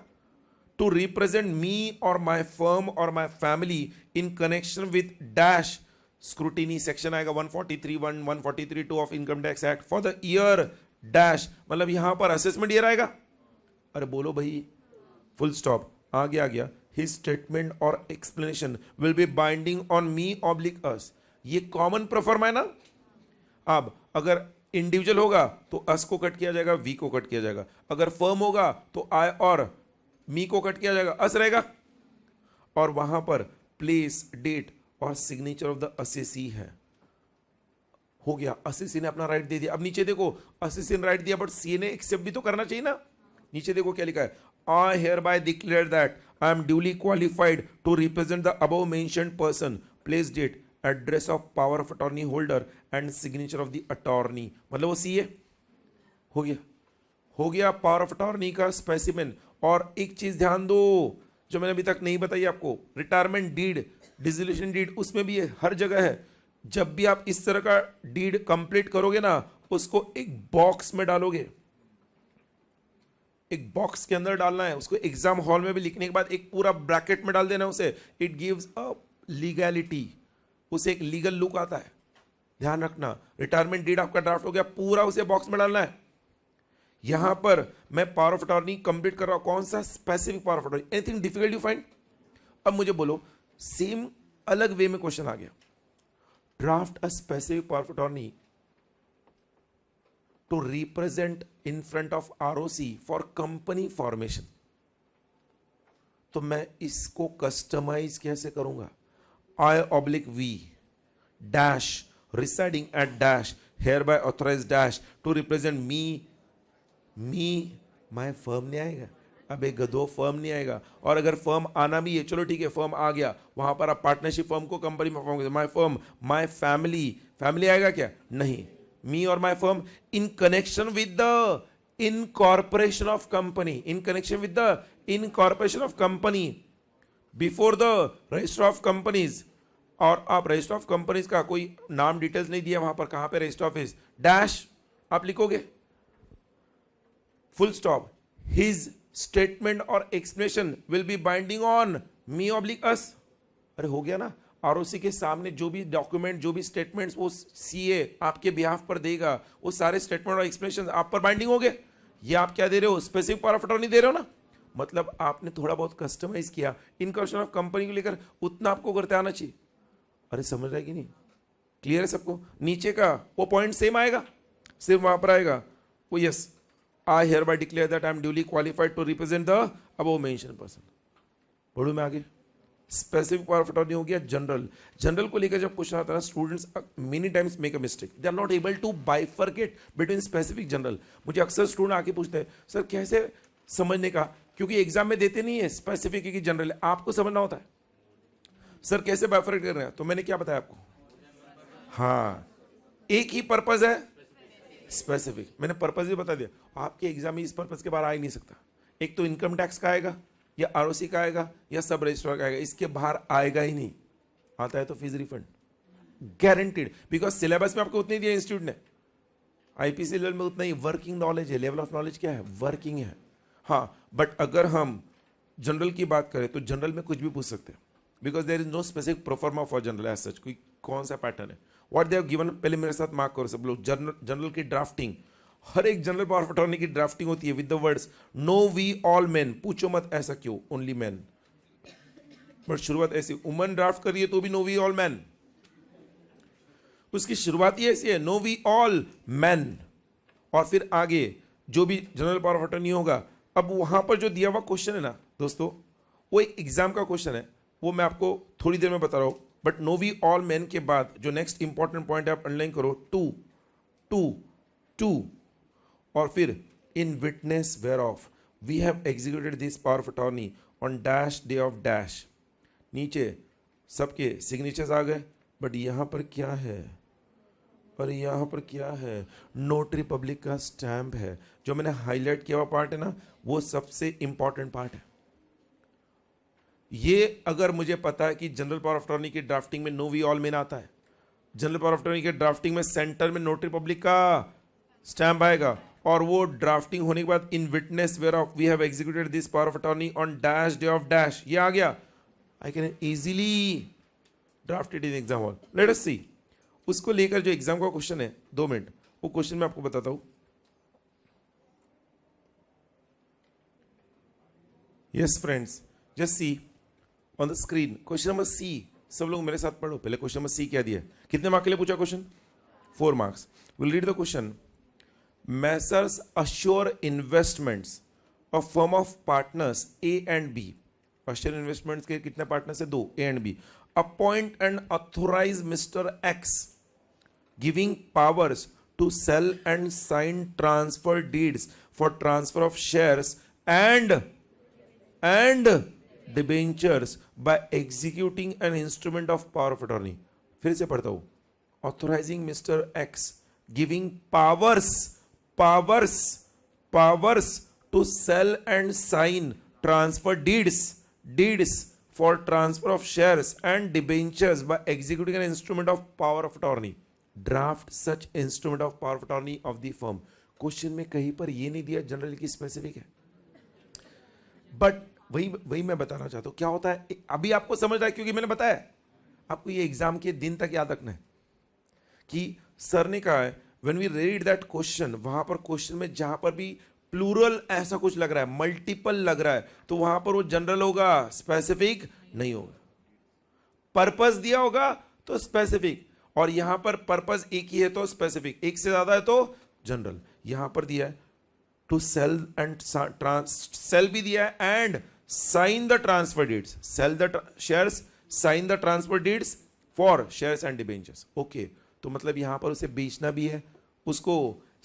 टू रिप्रेजेंट मी और माय फर्म और my family in connection with dash scrutiny section आएगा 143(1), 143(2) of income tax act for the year dash मतलब यहां पर असेसमेंट ईयर आएगा। अरे बोलो भाई, फुल स्टॉप, आ गया हिज स्टेटमेंट और explanation will be binding on me oblique us, ये कॉमन प्रोफर्मा है ना। अब अगर इंडिविजुअल होगा तो अस को कट किया जाएगा, वी को कट किया जाएगा, अगर फर्म होगा तो आई और मी को कट किया जाएगा, अस रहेगा, और वहां पर प्लेस, डेट और सिग्नेचर ऑफ द असेसी है। हो गया, असेसी ने अपना राइट दे दिया। अब नीचे देखो, असेसी ने राइट दिया बट सी ने एक्सेप्ट भी तो करना चाहिए ना। नीचे देखो क्या लिखा है, I hereby declare that I am duly qualified to represent the above mentioned person, place, date, address of power of attorney holder and signature of the attorney, मतलब वो सी है। हो गया पावर ऑफ अटॉर्नी का स्पेसिमेन। और एक चीज ध्यान दो जो मैंने अभी तक नहीं बताई आपको, रिटायरमेंट डीड, डिसोल्यूशन डीड, उसमें भी है, हर जगह है। जब भी आप इस तरह का डीड कंप्लीट करोगे ना, उसको एक बॉक्स में डालोगे, एक बॉक्स के अंदर डालना है, उसको एग्जाम हॉल में भी लिखने के बाद एक पूरा ब्रैकेट में डाल देना उसे। इट गिव्स अ लीगैलिटी, उसे एक लीगल लुक आता है। ध्यान रखना, रिटायरमेंट डीड आपका ड्राफ्ट हो गया, पूरा उसे बॉक्स में डालना है। यहां पर मैं पावर ऑफ अटॉर्नी कंप्लीट कर रहा हूं, कौन सा, specific power of attorney. Anything difficult you find? अब मुझे बोलो, सेम अलग वे में क्वेश्चन आ गया, draft a specific power of attorney to represent in front of ROC for company formation, तो मैं इसको कस्टमाइज कैसे करूंगा? I/V dash residing at dash hereby authorise dash to represent me my firm नहीं आएगा, अब एक गधो फर्म नहीं आएगा। और अगर फर्म आना भी है, चलो ठीक है, फर्म आ गया, वहां पर आप पार्टनरशिप फर्म को कंपनी में form, my firm, my family आएगा क्या? नहीं, me or my firm in connection with the incorporation of company, in connection with the incorporation of company before the register of companies। और आप रजिस्टर ऑफ कंपनीज का कोई नाम डिटेल्स नहीं दिया वहां पर, कहां पे रजिस्टर ऑफिस डैश आप लिखोगे, फुल स्टॉप, हिज स्टेटमेंट और explanation will be binding on me oblique us. अरे हो गया ना, आरओसी के सामने जो भी डॉक्यूमेंट, जो भी स्टेटमेंट्स वो सीए आपके बिहाफ पर देगा, वो सारे स्टेटमेंट और एक्सप्लेनेशन आप पर बाइंडिंग हो गए। ये आप क्या दे रहे हो? स्पेसिफिक पावर ऑफ अटॉर्नी दे रहे हो ना। मतलब आपने थोड़ा बहुत कस्टमाइज किया, इनकर्शन ऑफ कंपनी को लेकर उतना आपको करते आना चाहिए। अरे समझ रहा है कि नहीं? क्लियर है सबको? नीचे का वो पॉइंट सेम आएगा, सिर्फ वहां पर आएगा वो, yes, I hereby declare that I am duly qualified to represent the above mentioned person. बढ़ू मैं आगे, स्पेसिफिक पावर ऑफ अटॉर्नी हो गया। जनरल को लेकर जब क्वेश्चन आता है, students many times make a mistake, they are not able to bifurcate between specific general. मुझे अक्सर स्टूडेंट आके पूछते हैं, सर कैसे समझने का, क्योंकि एग्जाम में देते नहीं है स्पेसिफिक की जनरल, आपको समझना होता है। सर कैसे बाइफरकेट कर रहे हैं? तो मैंने क्या बताया आपको, हाँ, एक ही पर्पज है स्पेसिफिक, मैंने पर्पज भी बता दिया। आपके एग्जाम में इस पर्पज के बाहर आ ही नहीं सकता। एक तो इनकम टैक्स का आएगा, या आरओसी का आएगा, या सब रजिस्ट्रार का आएगा, इसके बाहर आएगा ही नहीं। आता है तो fees refund guaranteed, because syllabus में आपको उतनी दिया इंस्टीट्यूट ने, आईपीसी लेवल में उतना ही वर्किंग नॉलेज है। लेवल ऑफ नॉलेज क्या है? वर्किंग है। हाँ, बट अगर हम जनरल की बात करें तो जनरल में कुछ भी पूछ सकते हैं, because there is no specific proforma for general as such. कोई कौन सा पैटर्न है, व्हाट दे हैव गिवन, पहले मेरे साथ मार्क करो सब लोग। जनरल की ड्राफ्टिंग, हर एक जनरल पावर ऑफ अटॉर्नी की ड्राफ्टिंग होती है with the words know we all men. पूछो मत ऐसा क्यों, ओनली मैन, बट शुरुआत ऐसी, वुमन ड्राफ्ट करिए तो भी नो वी ऑल मैन, उसकी शुरुआत ही ऐसी है, नो वी ऑल मैन। और फिर आगे जो भी जनरल पावर ऑफ अटॉर्नी होगा, अब वहां पर जो दिया हुआ क्वेश्चन है ना दोस्तों, वो एक एग्जाम का क्वेश्चन है, वो मैं आपको थोड़ी देर में बता रहा हूं। But know we all man के बाद जो नेक्स्ट इंपॉर्टेंट पॉइंट है, आप अंडरलाइन करो, टू, और फिर in witness whereof we have executed this power of attorney on dash day of dash. नीचे सबके सिग्नेचर्स आ गए, बट यहां पर क्या है, और यहाँ पर क्या है, नोटरी पब्लिक का स्टैम्प है। जो मैंने हाईलाइट किया हुआ पार्ट है ना, वो सबसे इंपॉर्टेंट पार्ट है। ये अगर मुझे पता है कि जनरल पावर ऑफ अटॉर्नी की ड्राफ्टिंग में नो वी ऑल मेन आता है, जनरल पावर ऑफ अटॉर्नी के ड्राफ्टिंग में सेंटर में नोटरी पब्लिक का स्टैम्प आएगा, और वो ड्राफ्टिंग होने के बाद in witness whereof we have executed this power of attorney on dash day of dash, ये आ गया, I can easily draft it in exam hall. Let us see. उसको लेकर जो एग्जाम का क्वेश्चन है, 2 मिनट, वो क्वेश्चन मैं आपको बताता हूं। Yes friends, just see on the screen question number C. सब लोग मेरे साथ पढ़ो। पहले क्वेश्चन नंबर सी क्या दिया, कितने मार्क के लिए पूछा question, 4 marks. Will read the question. Messrs assure investments, a firm of partners A and B. Assure investments के कितने पार्टनर्स है, 2, A and B. Appoint and authorise mister X giving powers to sell and sign transfer deeds for transfer of shares and debentures by executing an instrument of power of attorney. फिर से पढ़ता हूं। Authorising mister X giving powers to sell and sign transfer deeds for transfer of shares and debentures by executing an instrument of power of attorney. Draft such instrument of power of attorney of the firm. Question में कहीं पर ये नहीं दिया जनरल की स्पेसिफिक है, बट वही मैं बताना चाहता हूं। क्या होता है, अभी आपको समझ रहा है, क्योंकि मैंने बताया आपको ये एग्जाम के दिन तक याद रखना है कि सर ने कहा है when we read that question, वहां पर क्वेश्चन में जहां पर भी प्लूरल ऐसा कुछ लग रहा है, मल्टीपल लग रहा है, तो वहां पर वो जनरल होगा, स्पेसिफिक नहीं होगा। पर्पस दिया होगा तो स्पेसिफिक, और यहां पर पर्पस एक ही है तो स्पेसिफिक, एक से ज्यादा है तो जनरल। यहां पर दिया है टू सेल एंड सेल भी दिया है and sign the transfer deeds, sell the shares, sign the transfer deeds for shares and debentures. Okay, तो मतलब यहां पर उसे बेचना भी है, उसको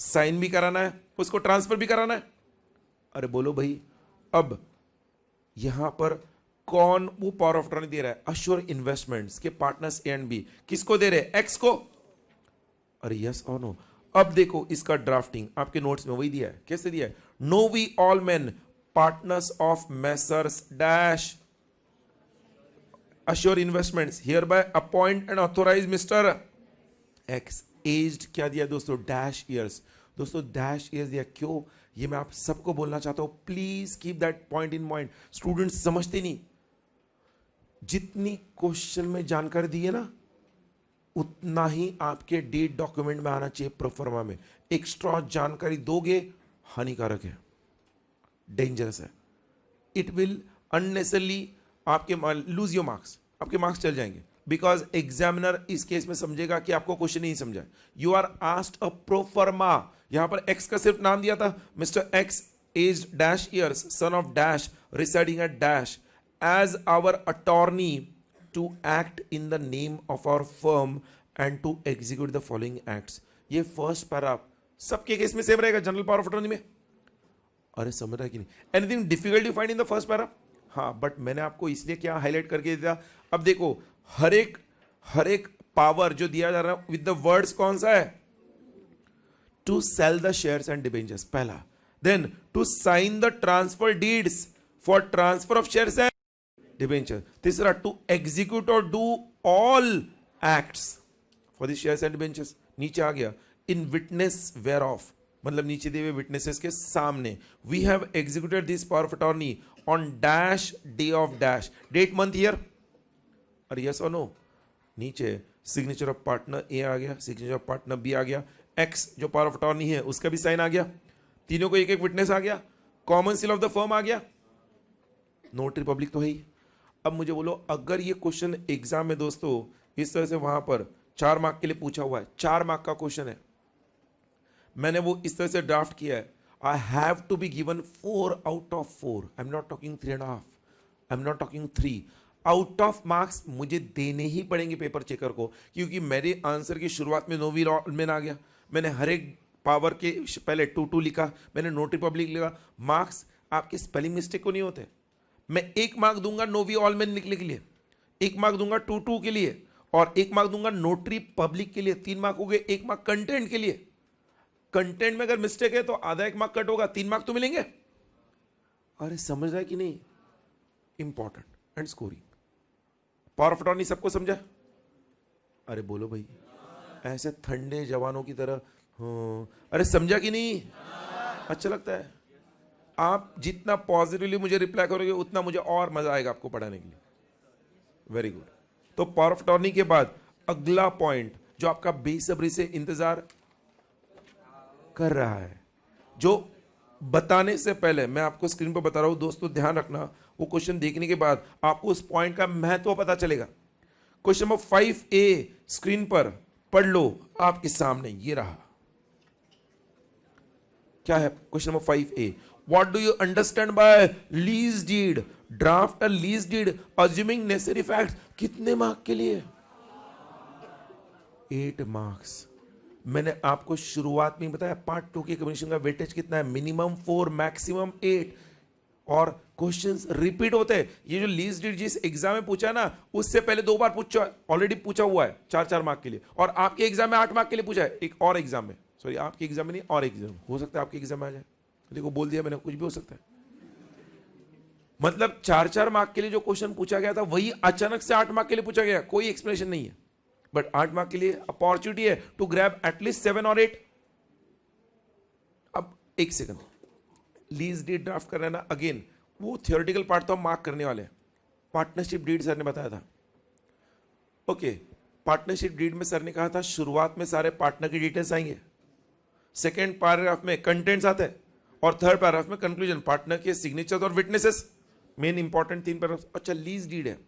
साइन भी कराना है, उसको ट्रांसफर भी कराना है। अरे बोलो भाई, अब यहां पर कौन वो पावर ऑफ अटॉर्नी दे रहा है, अश्योर इन्वेस्टमेंट्स के पार्टनर्स ए एंड बी, किसको दे रहे हैं, एक्स को। अरे यस और नो। अब देखो इसका ड्राफ्टिंग आपके नोट्स में वही दिया है, कैसे दिया है, know we all men partners of messrs dash assure investments hereby appoint and authorise mister X, aged क्या दिया दोस्तों, डैश ईयर्स। दोस्तों डैश ईयर्स दिया क्यों, ये मैं आप सबको बोलना चाहता हूं, please keep that point in mind. Students समझते नहीं, जितनी क्वेश्चन में जानकारी दी है ना, उतना ही आपके डेट डॉक्यूमेंट में आना चाहिए प्रोफार्मा में। एक्स्ट्रा जानकारी दोगे हानिकारक है, डेंजरस है, इट विल अननेसेसरली आपके लूज योर मार्क्स, आपके मार्क्स चल जाएंगे, बिकॉज एग्जामिनर इस केस में समझेगा कि आपको क्वेश्चन नहीं समझा। You are asked a proforma, यहां पर एक्स का सिर्फ नाम दिया था, mister X age dash years, son of dash, residing at dash, as our attorney to act in the name of our firm and to execute the following acts। ये फर्स्ट पैरा सबके केस में सेम रहेगा जनरल पावर ऑफ अटॉर्नी में। अरे समझ रहा है कि नहीं, anything difficult you find in the first para. हाँ, बट मैंने आपको इसलिए क्या हाईलाइट करके दिया, अब देखो हर एक पावर जो दिया जा रहा है विद द वर्ड्स कौन सा है, to sell the shares and debentures पहला, then to sign the transfer deeds for transfer of shares and debenture, तीसरा टू एग्जीक्यूट और do all acts for the shares and debentures. नीचे आ गया इन विटनेस वेयर ऑफ, मतलब नीचे दिए हुए विटनेसेस के सामने, we have executed this power of attorney on dash day of dash, date month year, और यस और नो। नीचे सिग्नेचर ऑफ पार्टनर ए आ गया, सिग्नेचर ऑफ पार्टनर बी आ गया, एक्स जो पावर ऑफ अटॉर्नी है उसका भी साइन आ गया, तीनों को एक एक विटनेस आ गया, common seal of the firm आ गया, नोटरी पब्लिक तो है ही। अब मुझे बोलो, अगर ये क्वेश्चन एग्जाम में दोस्तों इस तरह से वहां पर 4 मार्क के लिए पूछा हुआ है, 4 मार्क का क्वेश्चन है, मैंने वो इस तरह से ड्राफ्ट किया है, I have to be given 4 out of 4, I am not talking 3.5, I am not talking 3 out of marks मुझे देने ही पड़ेंगे पेपर चेकर को, क्योंकि मेरे आंसर की शुरुआत में नोवी में आ गया, मैंने हर एक पावर के पहले 2 लिखा, मैंने नोटरी पब्लिक लिखा। मार्क्स आपके स्पेलिंग मिस्टेक को नहीं होते, मैं 1 मार्क दूंगा नोवी ऑल में निकलने के लिए, 1 मार्क दूंगा 2 के लिए, और 1 मार्क दूंगा नोटरी पब्लिक के लिए, 3 मार्क हो गए, 1 मार्क कंटेंट के लिए। कंटेंट में अगर मिस्टेक है तो आधा 1 मार्क कट होगा, 3 मार्क तो मिलेंगे। अरे समझ रहा है कि नहीं? Important and scoring. Power of attorney सबको समझा? अरे बोलो भाई, ऐसे ठंडे जवानों की तरह। हाँ, अरे समझा कि नहीं? अच्छा लगता है? आप जितना पॉजिटिवली मुझे रिप्लाई करोगे उतना मुझे और मजा आएगा आपको पढ़ाने के लिए। Very good. तो पावर ऑफ अटॉर्नी के बाद अगला पॉइंट जो आपका बेसब्री से इंतजार कर रहा है, जो बताने से पहले मैं आपको स्क्रीन पर बता रहा हूं, दोस्तों ध्यान रखना, वो क्वेश्चन देखने के बाद आपको उस पॉइंट का महत्व पता चलेगा। क्वेश्चन नंबर 5A स्क्रीन पर पढ़ लो, आपके सामने ये रहा। क्या है question number 5A? What do you understand by lease deed? Draft a lease deed assuming necessary facts. कितने मार्क के लिए? 8 मार्क्स। मैंने आपको शुरुआत में बताया पार्ट 2 के कम्युनिकेशन का वेटेज कितना है, मिनिमम 4 मैक्सिमम 8, और क्वेश्चंस रिपीट होते हैं। ये जो लीज डीड जिस एग्जाम में पूछा ना, उससे पहले 2 बार पूछा, ऑलरेडी पूछा हुआ है 4-4 मार्क के लिए, और आपके एग्जाम में 8 मार्क के लिए पूछा है, एक और एग्जाम में, सॉरी आपके एग्जाम में नहीं, और एग्जाम हो सकता है आपके एग्जाम में आ जाए। देखो बोल दिया मैंने, कुछ भी हो सकता है। मतलब 4-4 मार्क के लिए जो क्वेश्चन पूछा गया था वही अचानक से 8 मार्क के लिए पूछा गया, कोई एक्सप्लेनेशन नहीं है, बट 8 मार्क के लिए अपॉर्चुनिटी है टू ग्रैब एटलीस्ट 7 और 8। अब एक सेकंड, लीज डीड ड्राफ्ट करना है ना, अगेन वो थियोरेटिकल पार्ट तो हम मार्क करने वाले हैं। पार्टनरशिप डीड सर ने बताया था। ओके, पार्टनरशिप डीड में सर ने कहा था शुरुआत में सारे पार्टनर की डिटेल्स आएंगे, सेकेंड पैराग्राफ में कंटेंट्स आते हैं, और थर्ड पैराग्राफ में कंक्लूजन, पार्टनर के सिग्नेचर्स और विटनेसेस, मेन इंपॉर्टेंट 3 पैराग्राफ। अच्छा लीज डीड है,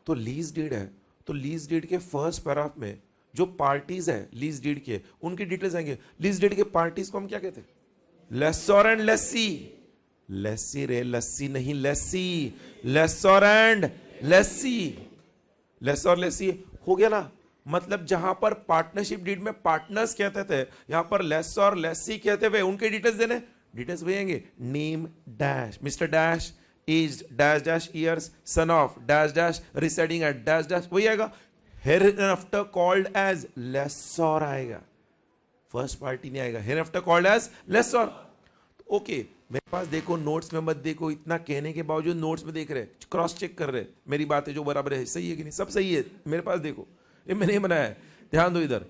तो लीज डीड है तो लीज डीड के फर्स्ट पैराग्राफ में जो पार्टीज है लीज डीड के, उनकी डिटेल्स आएंगे। लीज डीड के पार्टीज को हम क्या कहते हैं? लेसोर एंड लेसी। लेसी रे, लस्सी नहीं, लेसी, लेसोर एंड लेसी। लेसोर लेसी हो गया ना। मतलब जहां पर पार्टनरशिप डीड में पार्टनर्स कहते थे, यहां पर लेसोर लेसी कहते हुए उनके डिटेल्स देने, डिटेल्स भेजेंगे। Name dash, mister dash, as dash dash years, son of dash dash, residing at dash dash, वही आएगा। हेरेनफ्टर कॉल्ड एज लेसोर आएगा, फर्स्ट पार्टी नहीं आएगा। हेरेनफ्टर कॉल्ड एज लेसोर। ओके, मेरे पास देखो, नोट्स में मत देखो, इतना कहने के बावजूद नोट्स में देख रहे, क्रॉस चेक कर रहे मेरी बातें जो बराबर है, सही है कि नहीं, सब सही है। मेरे पास देखो, ये मैंने नहीं बनाया है, ध्यान दो इधर।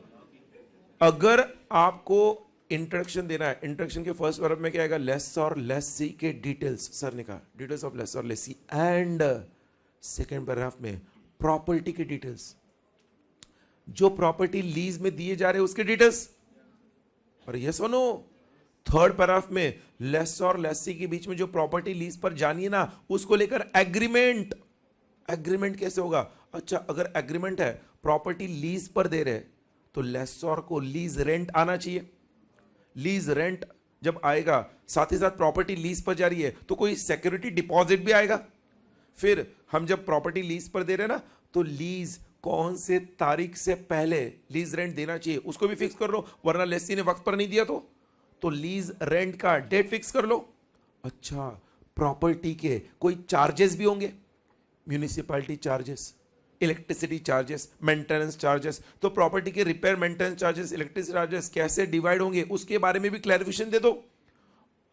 अगर आपको इंट्रोडक्शन देना है, इंट्रोडक्शन के फर्स्ट वर्ब में क्या आएगा? लेस और लेसी के डिटेल्स, सर ने कहा डिटेल्स ऑफ लेस और लेसी, एंड सेकेंड पैराग्राफ में प्रॉपर्टी के डिटेल्स, जो प्रॉपर्टी लीज में दिए जा रहे हैं उसके डिटेल्स। और यस और नो, थर्ड पैराग्राफ में लेस और लेसी के बीच में जो प्रॉपर्टी लीज पर जानी है ना, उसको लेकर एग्रीमेंट। एग्रीमेंट कैसे होगा? अच्छा, अगर एग्रीमेंट है, प्रॉपर्टी लीज पर दे रहे, तो लेसोर को लीज रेंट आना चाहिए। लीज रेंट जब आएगा, साथ ही साथ प्रॉपर्टी लीज पर जा रही है, तो कोई सिक्योरिटी डिपॉजिट भी आएगा। फिर हम जब प्रॉपर्टी लीज पर दे रहे हैं ना, तो लीज कौन से तारीख से पहले लीज रेंट देना चाहिए उसको भी फिक्स कर लो, वरना लेसी ने वक्त पर नहीं दिया तो लीज रेंट का डेट फिक्स कर लो। अच्छा, प्रॉपर्टी के कोई चार्जेस भी होंगे, municipality charges, electricity charges, maintenance charges, तो प्रॉपर्टी के repair, maintenance charges, electricity charges कैसे डिवाइड होंगे उसके बारे में भी क्लैरिफिकेशन दे दो।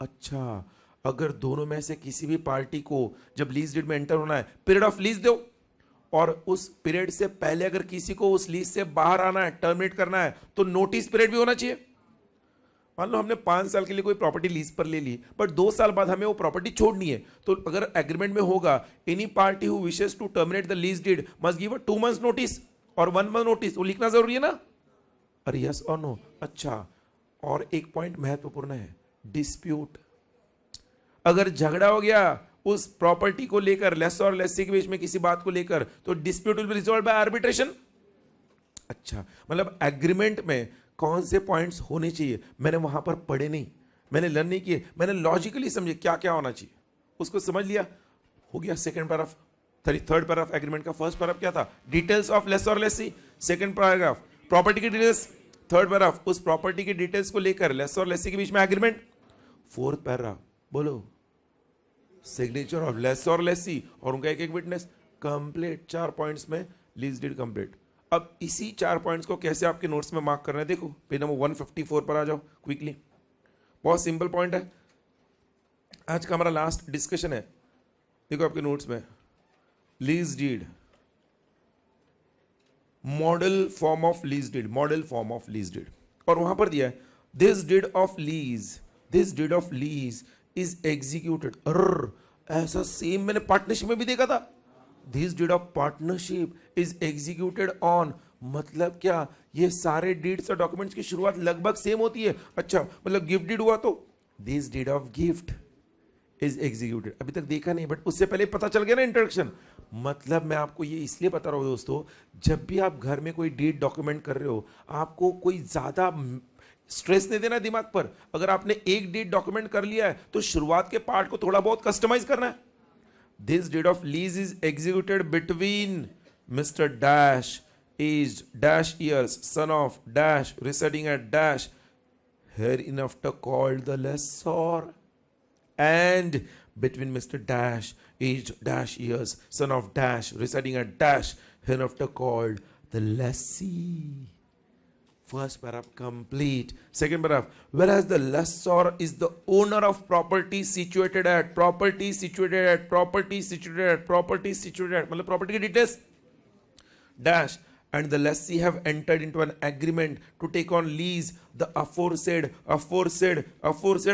अच्छा, अगर दोनों में से किसी भी पार्टी को जब लीज डीड में एंटर होना है, पीरियड ऑफ लीज दो, और उस पीरियड से पहले अगर किसी को उस लीज से बाहर आना है, टर्मिनेट करना है, तो नोटिस पीरियड भी होना चाहिए। मान लो हमने 5 साल के लिए कोई प्रॉपर्टी लीज पर ले ली, बट 2 साल बाद हमें वो प्रॉपर्टी छोड़नी है, तो अगर एग्रीमेंट में होगा, any party who wishes to terminate the lease deed must give a 2 months notice और 1 month नोटिस, वो लिखना जरूरी है ना। अरे यस और नो। अच्छा, और एक पॉइंट महत्वपूर्ण है, डिस्प्यूट। अगर झगड़ा हो गया उस प्रॉपर्टी को लेकर, लेस और लेसी के बीच में किसी बात को लेकर, तो dispute will be resolve by arbitration. अच्छा, मतलब एग्रीमेंट में कौन से पॉइंट्स होने चाहिए मैंने वहां पर पढ़े नहीं, मैंने लर्न नहीं किए, मैंने लॉजिकली समझे क्या क्या होना चाहिए, उसको समझ लिया, हो गया second paragraph. Third paragraph agreement का, फर्स्ट पैराग्राफ क्या था? डिटेल्स ऑफ लेस और लेसी। सेकंड पैराग्राफ प्रॉपर्टी की डिटेल्स। थर्ड पैराग्राफ उस प्रॉपर्टी की डिटेल्स को लेकर लेस और लेसी के बीच में एग्रीमेंट। फोर्थ पैराग्राफ बोलो, सिग्नेचर ऑफ लेस और लेसी और उनका एक एक विटनेस। कंप्लीट 4 पॉइंट्स में लीज डीड कंप्लीट। अब इसी 4 पॉइंट्स को कैसे आपके नोट्स में मार्क करना है देखो, पेज नंबर 154 पर आ जाओ क्विकली। बहुत सिंपल पॉइंट है, आज का हमारा लास्ट डिस्कशन है। देखो आपके नोट्स में lease deed, model form of lease deed, model form of lease deed, और वहां पर दिया है this deed of lease, this deed of lease is executed. ऐसा सेम मैंने पार्टनरशिप में भी देखा था, this deed of partnership is executed on, मतलब क्या, ये सारे डीड्स और डॉक्यूमेंट्स की शुरुआत लगभग सेम होती है। अच्छा मतलब गिफ्ट डीड हुआ तो this deed of gift is executed, अभी तक देखा नहीं बट उससे पहले पता चल गया ना इंट्रोडक्शन। मतलब मैं आपको ये इसलिए बता रहा हूं दोस्तों, जब भी आप घर में कोई डीड डॉक्यूमेंट कर रहे हो, आपको कोई ज्यादा स्ट्रेस नहीं देना दिमाग पर। अगर आपने एक डीड डॉक्यूमेंट कर लिया है तो शुरुआत के पार्ट को थोड़ा बहुत कस्टमाइज करना है। This deed of lease is executed between mister dash aged dash years, son of dash, residing at dash, hereinafter called the lessor, and between Mr. Dash, aged dash years, son of dash, residing at dash, hereinafter called the lessee. First paragraph complete. Second paragraph, whereas the lessor is the owner of property situated at, property situated at, property situated at, property situated at, मतलब property के details dash, and the lessee have entered into an agreement to take on lease the aforesaid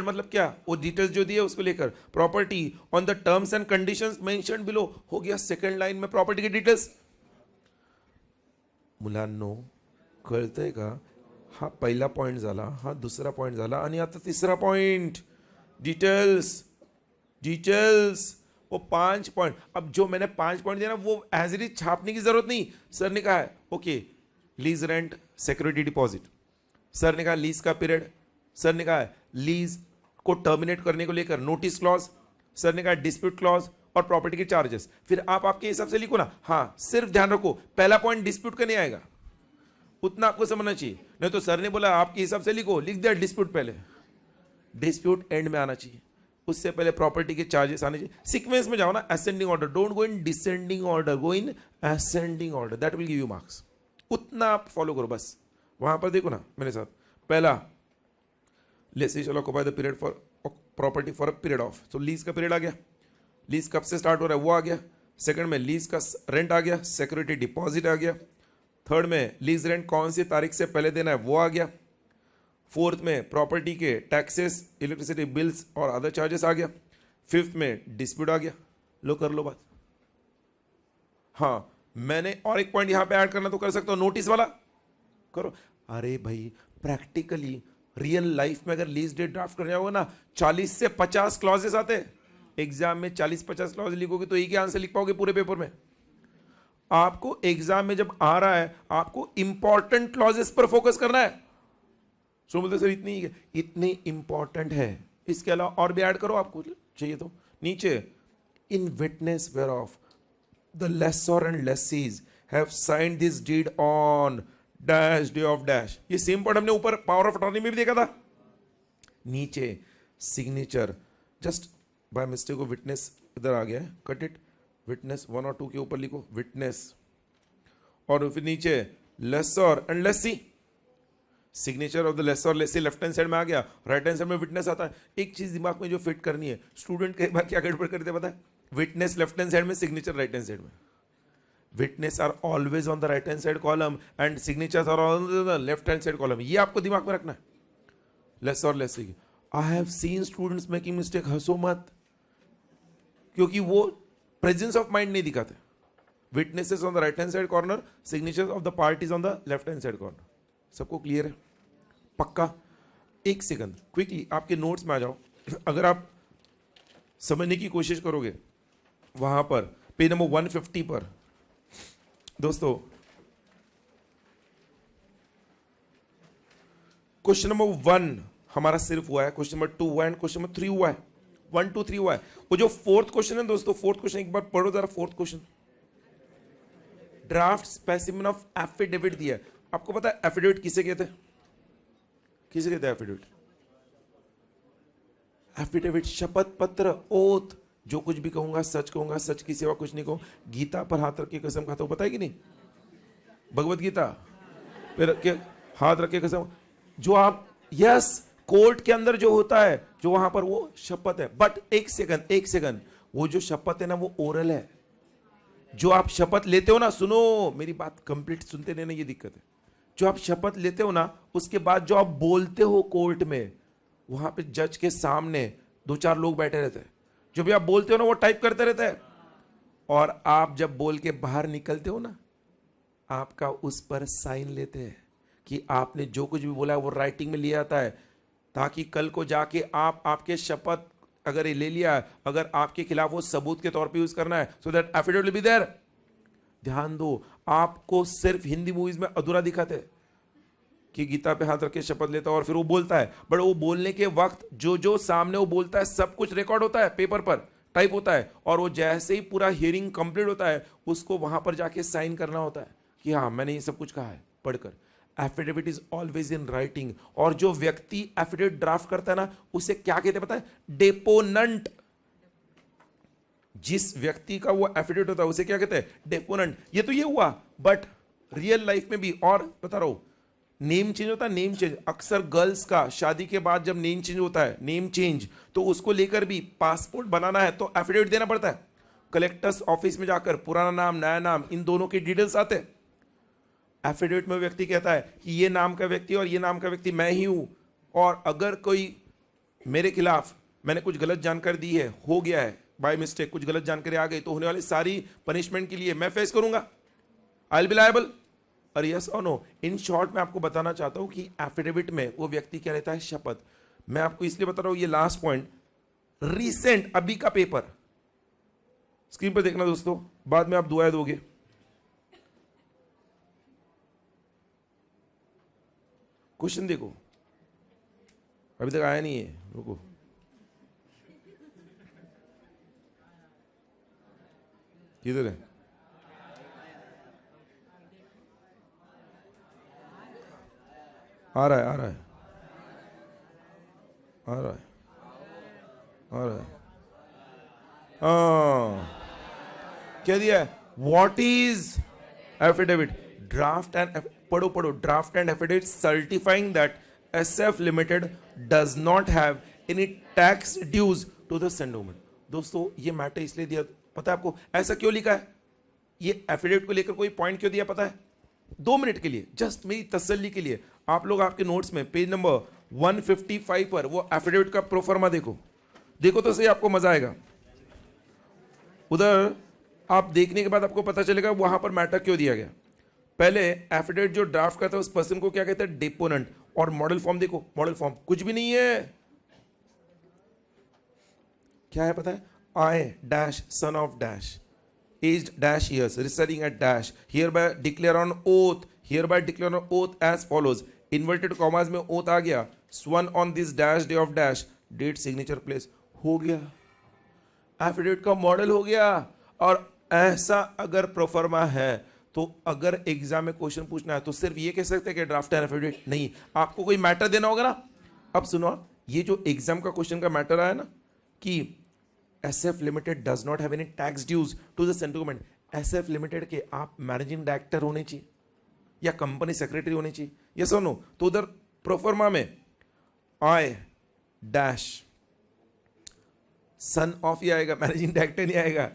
मतलब क्या, वो डिटेल्स जो दी है उसको लेकर property on the terms and conditions mentioned below. हो गया सेकंड लाइन में प्रॉपर्टी की डिटेल्स। मुलांनो कळतंय का, हा पहिला पॉइंट झाला, हा दुसरा पॉइंट झाला, आणि आता तिसरा पॉइंट डिटेल्स, डिटेल्स, वो 5 पॉइंट। अब जो मैंने 5 पॉइंट दिया ना वो एज इट इज छापने की जरूरत नहीं। सर ने कहा है okay lease rent security deposit, sir ने कहा लीज का पीरियड, सर ने कहा है लीज को टर्मिनेट करने को लेकर नोटिस क्लॉज, सर ने कहा डिस्प्यूट क्लॉज और प्रॉपर्टी के चार्जेस। फिर आप आपके हिसाब से लिखो ना। हाँ सिर्फ ध्यान रखो पहला पॉइंट डिस्प्यूट का नहीं आएगा, उतना आपको समझना चाहिए। नहीं तो सर ने बोला आपके हिसाब से लिखो, लिख दिया डिस्प्यूट, पहले डिस्प्यूट एंड में आना चाहिए, उससे पहले प्रॉपर्टी के चार्जेस आने चाहिए। सीक्वेंस में जाओ ना, ascending order, don't go in descending order, go in ascending order, that will give you marks. उतना आप फॉलो करो बस। वहां पर देखो ना मेरे साथ, पहला lessee shall occupy the period for property for a period of, तो लीज का पीरियड आ गया, लीज कब से स्टार्ट हो रहा है वो आ गया। सेकंड में लीज का रेंट आ गया, सिक्योरिटी डिपॉजिट आ गया। थर्ड में लीज रेंट कौन सी तारीख से पहले देना है वो आ गया। फोर्थ में प्रॉपर्टी के टैक्सेस, इलेक्ट्रिसिटी बिल्स और अदर चार्जेस आ गया। फिफ्थ में डिस्प्यूट आ गया। लो कर लो बात। हाँ मैंने और एक पॉइंट यहां पे ऐड करना तो कर सकता हूं, नोटिस वाला करो। अरे भाई प्रैक्टिकली रियल लाइफ में अगर लीज डेट ड्राफ्ट करने जाओगे ना 40 से 50 क्लॉजेस आते हैं। एग्जाम में 40-50 क्लॉज लिखोगे तो एक ही आंसर लिख पाओगे पूरे पेपर में। आपको एग्जाम में जब आ रहा है आपको इंपॉर्टेंट क्लॉजेस पर फोकस करना है। सो बोलते सर इतनी इंपॉर्टेंट है, इसके अलावा और भी ऐड करो आपको चाहिए तो। नीचे in witness whereof the lessor and lessees have signed this deed on dash day of dash, ये सेम पॉइंट हमने ऊपर पावर ऑफ अटॉर्नी में भी देखा था। नीचे सिग्नेचर, जस्ट बाय मिस्टेक को विटनेस इधर आ गया है, कट इट, विटनेस 1 और 2 के ऊपर लिखो विटनेस, और फिर नीचे lessor and lessee, signature of the lessor lessee left hand side में आ गया, राइट हैंड साइड में विटनेस आता है। एक चीज दिमाग में जो फिट करनी है, स्टूडेंट कई बार क्या गड़बड़ करते पता है, विटनेस लेफ्ट हैंड साइड में, सिग्नेचर राइट हैंड साइड में। Witness are always on the right hand side column and signatures are on the left hand side column, ये आपको दिमाग में रखना है। Lessor lessee, I have seen students making mistake, हंसो मत, क्योंकि वो प्रेजेंस ऑफ माइंड नहीं दिखाते। Witnesses on the right hand side corner, signatures of the parties on the left hand side corner. सबको क्लियर है? पक्का? एक सेकंड क्विकली आपके नोट्स में आ जाओ। अगर आप समझने की कोशिश करोगे वहां पर पेज नंबर 150 पर दोस्तों, क्वेश्चन नंबर 1 हमारा सिर्फ हुआ है, क्वेश्चन नंबर 2 हुआ है, क्वेश्चन नंबर 3 हुआ है, 1 2 3 हुआ है। वो जो फोर्थ क्वेश्चन है दोस्तों, फोर्थ क्वेश्चन एक बार पढ़ो जरा। Fourth question draft specimen of affidavit दिया है। आपको पता है एफिडेविट किसे कहते हैं? किसे कहते हैं एफिडेविट? एफिडेविट शपथ पत्र, ओथ, जो कुछ भी कहूंगा सच कहूंगा, सच की सिवा कुछ नहीं कहूं, गीता पर हाथ रख के कसम खाता हूं, पता है कि नहीं? भगवत गीता पे रख के हाथ रख के कसम, जो आप यस कोर्ट के अंदर जो होता है, जो वहां पर वो शपथ है, बट एक सेकंड, वो जो शपथ है ना वो ओरल है। जो आप शपथ लेते हो ना, सुनो मेरी बात कंप्लीट सुनते नहीं ना, ये दिक्कत है। जो आप शपथ लेते हो ना, उसके बाद जो आप बोलते हो कोर्ट में, वहां पे जज के सामने 2-4 लोग बैठे रहते हैं। जो भी आप बोलते हो ना वो टाइप करते रहते हैं, और आप जब बोल के बाहर निकलते हो ना, आपका उस पर साइन लेते हैं कि आपने जो कुछ भी बोला है वो राइटिंग में लिया आता है, ताकि कल को जाके आप आपके शपथ अगर ये ले लिया, अगर आपके खिलाफ वो सबूत के तौर पे यूज करना है, so that affidavit will be there. ध्यान दो, आपको सिर्फ हिंदी मूवीज में अधूरा दिखाते हैं कि गीता पे हाथ रख के शपथ लेता है और फिर वो बोलता है, बट वो बोलने के वक्त जो जो सामने वो बोलता है सब कुछ रिकॉर्ड होता है, पेपर पर टाइप होता है, और वो जैसे ही पूरा हियरिंग कंप्लीट होता है उसको वहां पर जाके साइन करना होता है कि हाँ मैंने ये सब कुछ कहा है पढ़कर। Affidavit is always in writing. और जो व्यक्ति एफिडेविट ड्राफ्ट करता है ना, उसे क्या कहते हैं पता है? डेपोनेंट। जिस व्यक्ति का वो एफिडेविट होता है उसे क्या कहते हैं? डेपोनेंट। ये तो ये हुआ, बट रियल लाइफ में भी, और बता रहा हूं, नेम चेंज होता है, नेम चेंज अक्सर गर्ल्स का शादी के बाद जब नेम चेंज होता है, नेम चेंज, तो उसको लेकर भी पासपोर्ट बनाना है तो एफिडेविट देना पड़ता है। कलेक्टर्स ऑफिस में जाकर पुराना नाम नया नाम इन दोनों के डिटेल्स आते हैं। एफिडेविट में व्यक्ति कहता है कि ये नाम का व्यक्ति और ये नाम का व्यक्ति मैं ही हूं, और अगर कोई मेरे खिलाफ मैंने कुछ गलत जानकारी दी है, हो गया है बाय मिस्टेक, कुछ गलत जानकारी आ गई, तो होने वाली सारी पनिशमेंट के लिए मैं फेस करूंगा। I will be liable. और यस और नो। इन शॉर्ट मैं आपको बताना चाहता हूं कि एफिडेविट में वो व्यक्ति क्या रहता है? शपथ। मैं आपको इसलिए बता रहा हूं, ये लास्ट पॉइंट रीसेंट अभी का पेपर स्क्रीन पर देखना दोस्तों, बाद में आप दुआएं दोगे। क्वेश्चन देखो, अभी तक आया नहीं है, रुको। किधर है? आ रहा है, आ रहा है, आ रहा है, आ रहा है। क्या दिया है? What is affidavit? Draft an, पढ़ो पढ़ो, draft an affidavit certifying that SF limited does not have any tax dues to the सेंडोमेंट। दोस्तों ये मैटर इसलिए दिया, पता है आपको ऐसा क्यों लिखा है? ये एफिडेविट को लेकर कोई पॉइंट क्यों दिया पता है? 2 मिनट के लिए, जस्ट मेरी तसल्ली के लिए। आप लोग आपके नोट्स में पेज नंबर 155 पर वो एफिडेविट का प्रोफार्मा देखो, देखो तो सही, आपको मजा आएगा। उधर आप देखने के बाद आपको पता चलेगा वहां पर मैटर क्यों दिया गया। पहले एफिडेविट जो ड्राफ्ट करता है उस पर्सन को क्या कहते हैं? डेपोनेंट। और मॉडल फॉर्म देखो, मॉडल फॉर्म कुछ भी नहीं है। क्या है पता है? I dash sun of dash aged dash years residing at dash hereby declare on oath, hereby declare on oath as follows, inverted commas में oath आ गया, sworn on this dash day of dash, date signature place, हो गया, एफिडेविट का मॉडल हो गया। और ऐसा अगर प्रोफर्मा है तो अगर एग्जाम में क्वेश्चन पूछना है तो सिर्फ ये कह सकते हैं कि ड्राफ्ट एंड एफिडेविट नहीं, आपको कोई मैटर देना होगा ना। अब सुनो, ये जो एग्जाम का क्वेश्चन का मैटर आया ना कि SF limited does not have any tax dues to the central government, SF limited के आप मैनेजिंग डायरेक्टर होने चाहिए या कंपनी सेक्रेटरी होने चाहिए, ये सुनो। तो उधर प्रोफर्मा में आई डैश सन ऑफ ही आएगा, मैनेजिंग डायरेक्टर नहीं आएगा।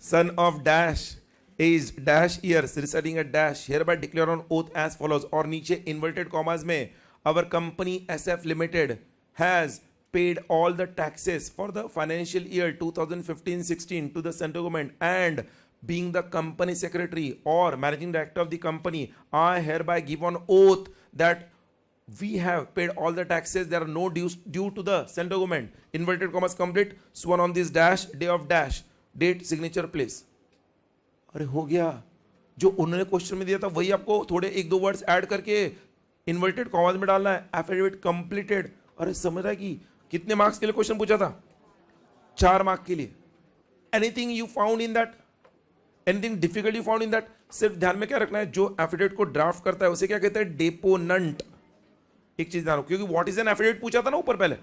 Son of dash as dash years residing at dash hereby declare on oath as follows, और नीचे इन्वर्टेड कॉमास में our company SF limited has paid all the taxes for the financial year 2015-16 to the central government, and being the company secretary or managing director of the company, I hereby give on oath that we have paid all the taxes, there are no dues due to the central government, inverted commas complete, sworn on this dash day of dash, date signature place। अरे हो गया, जो उन्होंने क्वेश्चन में दिया था वही आपको थोड़े 1-2 वर्ड्स ऐड करके इन्वर्टेड कॉमास में डालना है, एफिडेविट कंप्लीटेड। अरे समझ रहा है कि कितने मार्क्स के लिए क्वेश्चन पूछा था? 4 मार्क के लिए। Anything you found in that, anything difficult you found in that? सिर्फ ध्यान में क्या रखना है, जो एफिडेविट को ड्राफ्ट करता है उसे क्या कहते हैं? डेपोनेंट। एक चीज ध्यान रखो, क्योंकि व्हाट इज एन एफिडेविट पूछा था ना ऊपर पहले।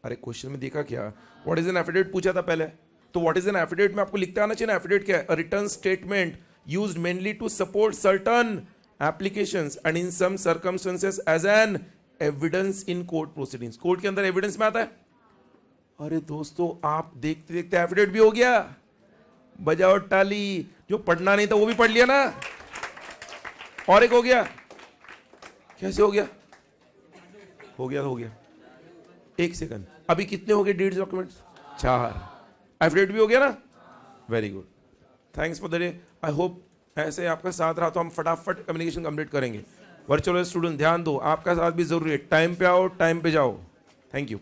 अरे क्वेश्चन में देखा क्या, व्हाट इज एन एफिडेविट पूछा था पहले, तो व्हाट इज एन एफिडेविट में आपको लिखते आना चाहिए ना, एफिडेविट क्या है? Return statement used mainly to support certain applications and in some circumstances as an evidence in court proceedings. Court के अंदर एविडेंस में आता है. अरे दोस्तों, आप देखते देखते एफिडेविट भी हो गया. बजाओ टाली. जो पढ़ना नहीं था वो भी पढ़ लिया ना. और एक हो गया. कैसे हो गया? हो गया. एक सेकंड. अभी कितने हो गए डीड्स डॉक्यूमेंट्स? 4. एफिडेविट भी हो गया ना. Very good. Thanks for the day. I hope ऐसे आपका साथ रहा तो हम फटाफट कम्युनिकेशन कंप्लीट करेंगे. वर्चुअल स्टूडेंट ध्यान दो, आपका साथ भी जरूरी है. टाइम पे आओ, टाइम पे जाओ. Thank you.